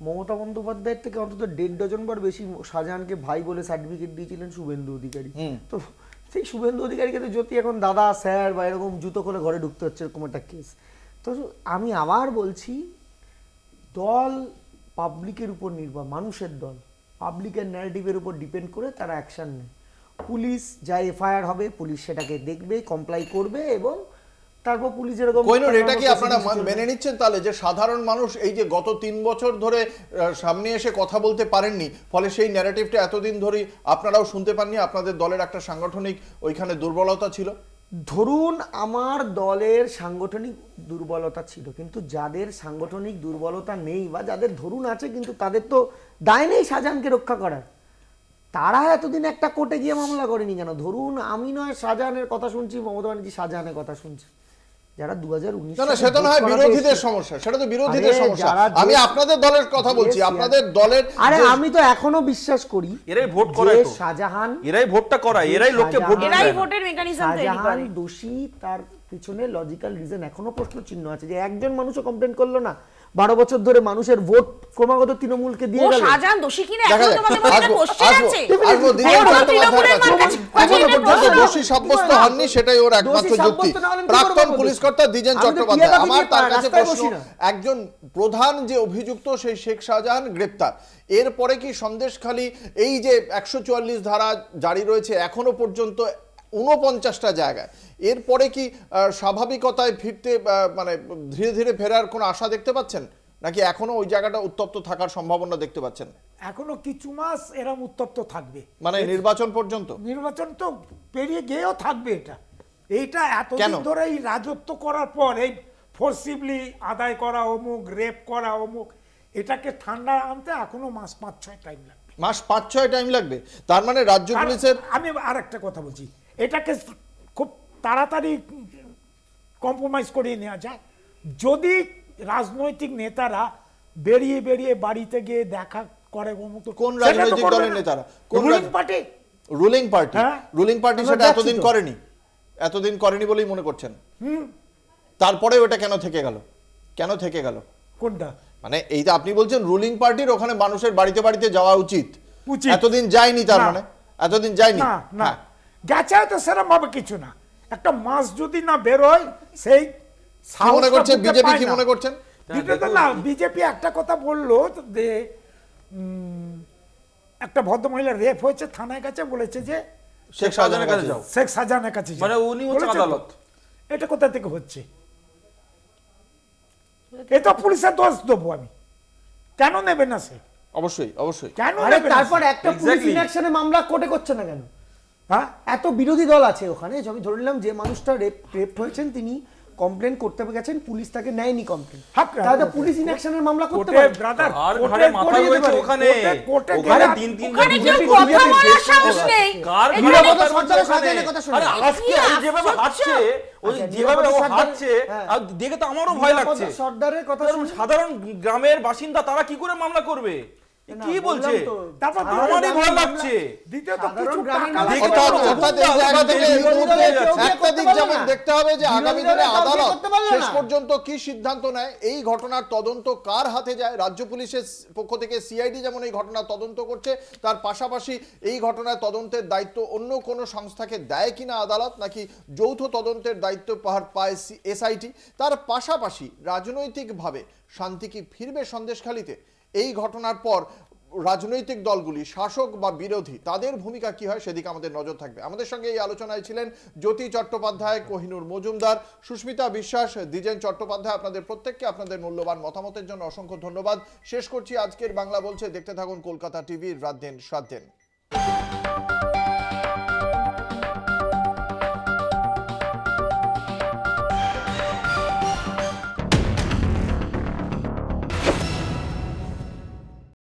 মমতা বন্দ্যোপাধ্যায়ের থেকে অন্তত 1.5 ডজন বার বেশি শাহজাহানকে ভাই বলে সার্টিফিকেট দিয়েছিলেন শুভেন্দু অধিকারী। তো সেই শুভেন্দু অধিকারীকে তো জ্যোতি এখন দাদা, স্যার বা এরকম জুতো খুলে ঘরে ঢুকতে হচ্ছে, এরকম একটা কেস। তো আমি আবার বলছি, দল পাবলিকের উপর নির্ভর, মানুষের দল পাবলিকের ন্যারেটিভের উপর ডিপেন্ড করে তারা অ্যাকশন নেয়। পুলিশ যা এফআইআর হবে পুলিশ সেটাকে দেখবে, কমপ্লাই করবে এবং তারপর পুলিশ এরকম এটা কি আপনারা মেনে নিচ্ছেন তাহলে যে সাধারণ মানুষ এই যে গত 3 বছর ধরে সামনে এসে কথা বলতে পারেননি, ফলে সেই ন্যারেটিভটা এতদিন ধরে আপনারাও শুনতে পাননি, আপনাদের দলের একটা সাংগঠনিক ওইখানে দুর্বলতা ছিল? ধরুন, আমার দলের সাংগঠনিক দুর্বলতা ছিল, কিন্তু যাদের সাংগঠনিক দুর্বলতা নেই বা যাদের ধরুন আছে কিন্তু তাদের তো দায় নেই শাহজাহানকে রক্ষা করার, তারা এতদিন একটা কোর্টে গিয়ে মামলা করেনি কেন? ধরুন আমি নয় শাহজাহানের কথা শুনছি, মমতা ব্যানার্জি শাহজাহানের কথা শুনছে, যারা 2019 না সেটা নয় বিরোধীদের সমস্যা, সেটা তো বিরোধীদের সমস্যা। আমি আপনাদের দলের কথা বলছি, আপনাদের দলের। আরে আমি তো এখনো বিশ্বাস করি এরাই ভোট করায় তো, শাহজাহান এরাই ভোটটা করায়, এরাই লোককে ভোট দেয়, এরাই ভোটের মেকানিজম তৈরি করে। শাহজাহান দোষী, তার পিছনে লজিক্যাল রিজন এখনো প্রশ্ন চিহ্ন আছে যে একজন মানুষও কমপ্লেন করলো না, 12 বছর ধরে মানুষের ভোট ক্রমাগত তৃণমূলকে দিয়ে গেল। শাহজাহান দোষী কিনা এখনো তোমাদের মধ্যে কোশ্চেন আছে? দোষী সাব্যস্ত হননি, সেটাই ওর একমাত্র যুক্তি। প্রাক্তন পুলিশ কর্তা দ্বিজেন চট্টোপাধ্যায়, আমার তার কাছে প্রশ্ন, একজন প্রধান যে অভিযুক্ত সেই শেখ শাহজাহান গ্রেপ্তার, এরপরে কি সন্দেশখালী এই যে 144 ধারা জারি রয়েছে এখনো পর্যন্ত 49টা জায়গায়, এরপরে কি স্বাভাবিকতায় ফিরতে মানে ধীরে ধীরে ফেরার কোনো আশা দেখতে পাচ্ছেন, নাকি এখনো ওই জায়গাটা উত্তপ্ত থাকার সম্ভাবনা দেখতে পাচ্ছেন? এখনো কিছু মাস এরম উত্তপ্ত থাকবে, মানে নির্বাচন পর্যন্ত। নির্বাচন তো পেরিয়ে গিয়েও থাকবে। এইটা এতদিন ধরে এই রাজত্ব করার পর এই ফোর্সিবলি আদায় করা অমুক, রেপ করা অমুক, এটাকে ঠান্ডা আনতে এখনো মাস 5-6 টাইম লাগবে। মাস 5-6 টাইম লাগবে? তার মানে রাজ্য পুলিশের, আমি আর একটা কথা বলছি, এটাকে খুব তাড়াতাড়ি কম্প্রোমাইজ করিয়ে নেওয়া যায় যদি রাজনৈতিক নেতারা বেরিয়ে বেরিয়ে বাড়িতে গিয়ে দেখা করে। কোন রাজনৈতিক দলের নেতারা? Ruling party. Ruling party, ruling party সেটা এতদিন করেনি, এতদিন করেনি বলেই মনে করছেন? তারপরে ওটা কেন থেকে গেল? কেন থেকে গেল কোনটা? মানে এইটা আপনি বলছেন রুলিং পার্টির ওখানে মানুষের বাড়িতে বাড়িতে যাওয়া উচিত, এতদিন যায়নি, তার মানে এতদিন যায়নি না, গেছে তো সেরকম ভাবে কিছু না। একটা মাস যদি না বেরোয়, সেই মনে করছে বিজেপি, কি মনে করছেন? না, বিজেপি একটা কথা বললো যে একটা ভদ্রমহিলা রেপ হয়েছে, থানায় কাছে বলেছে যে শেখ শাহজাহানের কাছে যাও, শেখ শাহজাহানের কাছে যাও, মানে উনি হচ্ছে আদালত। এটা কোথা থেকে হচ্ছে? এটা পুলিশের দোষ দেবো আমি, কেন নেবে না সে? অবশ্যই অবশ্যই কেন নেবে? তারপর একটা পুলিশ ইনঅ্যাকশনে মামলা কোর্টে করছে না কেন? হ্যাঁ, এত বিরোধী দল আছে ওখানে। আমি ধরে নিলাম যে মানুষটা রেপ হয়েছেন তিনি কমপ্লেন করতে গেছেন, পুলিশ তাকে নেয়নি কমপ্লেন, তাহলে পুলিশ ইনঅ্যাকশনের মামলা করতে পারে। ব্রাদার, আর ঘরে মাথা রয়েছে ওখানে, ওখানে দিন দিন ওখানে কেউ কথা বলার সাহস নেই। কার নিরাপত্তা সরকারের সাজানে কথা শুনে, আরে আজকে যেভাবে হাঁটছে, ওই যেভাবে ও হাঁটছে, আর দেখে তো আমারও ভয় লাগছে। সর্দারের কথা শুনে সাধারণ গ্রামের বাসিন্দা তারা কি করে মামলা করবে? কি বলছে? তারপর আমারই ভয় লাগছে। দ্বিতীয়ত কিছু একটা দিক যেমন দেখতে হবে যে আগামী দিনে আদালত শেষ পর্যন্ত কি সিদ্ধান্ত নেয়, এই ঘটনার তদন্ত কার হাতে যায়। রাজ্য পুলিশের পক্ষ থেকে সিআইডি যেমন এই ঘটনার তদন্ত করছে, তার পাশাপাশি এই ঘটনার তদন্তের দায়িত্ব অন্য কোনো সংস্থাকে দেয় কিনা আদালত, নাকি যৌথ তদন্তের দায়িত্ব পায় এসআইটি। তার পাশাপাশি রাজনৈতিকভাবে শান্তি কি ফিরবে সন্দেশখালীতে? এই ঘটনার পর রাজনৈতিক দলগুলি, শাসক বা বিরোধী, তাদের ভূমিকা কি হয় সেদিকে আমাদের নজর থাকবে। আমাদের সঙ্গে এই আলোচনায় ছিলেন জ্যোতি চট্টোপাধ্যায়, কোহিনুর মজুমদার, সুস্মিতা বিশ্বাস, দ্বিজেন চট্টোপাধ্যায়। আপনাদের প্রত্যেককে আপনাদের মূল্যবান মতামতের জন্য অসংখ্য ধন্যবাদ। শেষ করছি আজকের বাংলা বলছে। দেখতে থাকুন কলকাতা টিভির রাত দিন 7 দিন।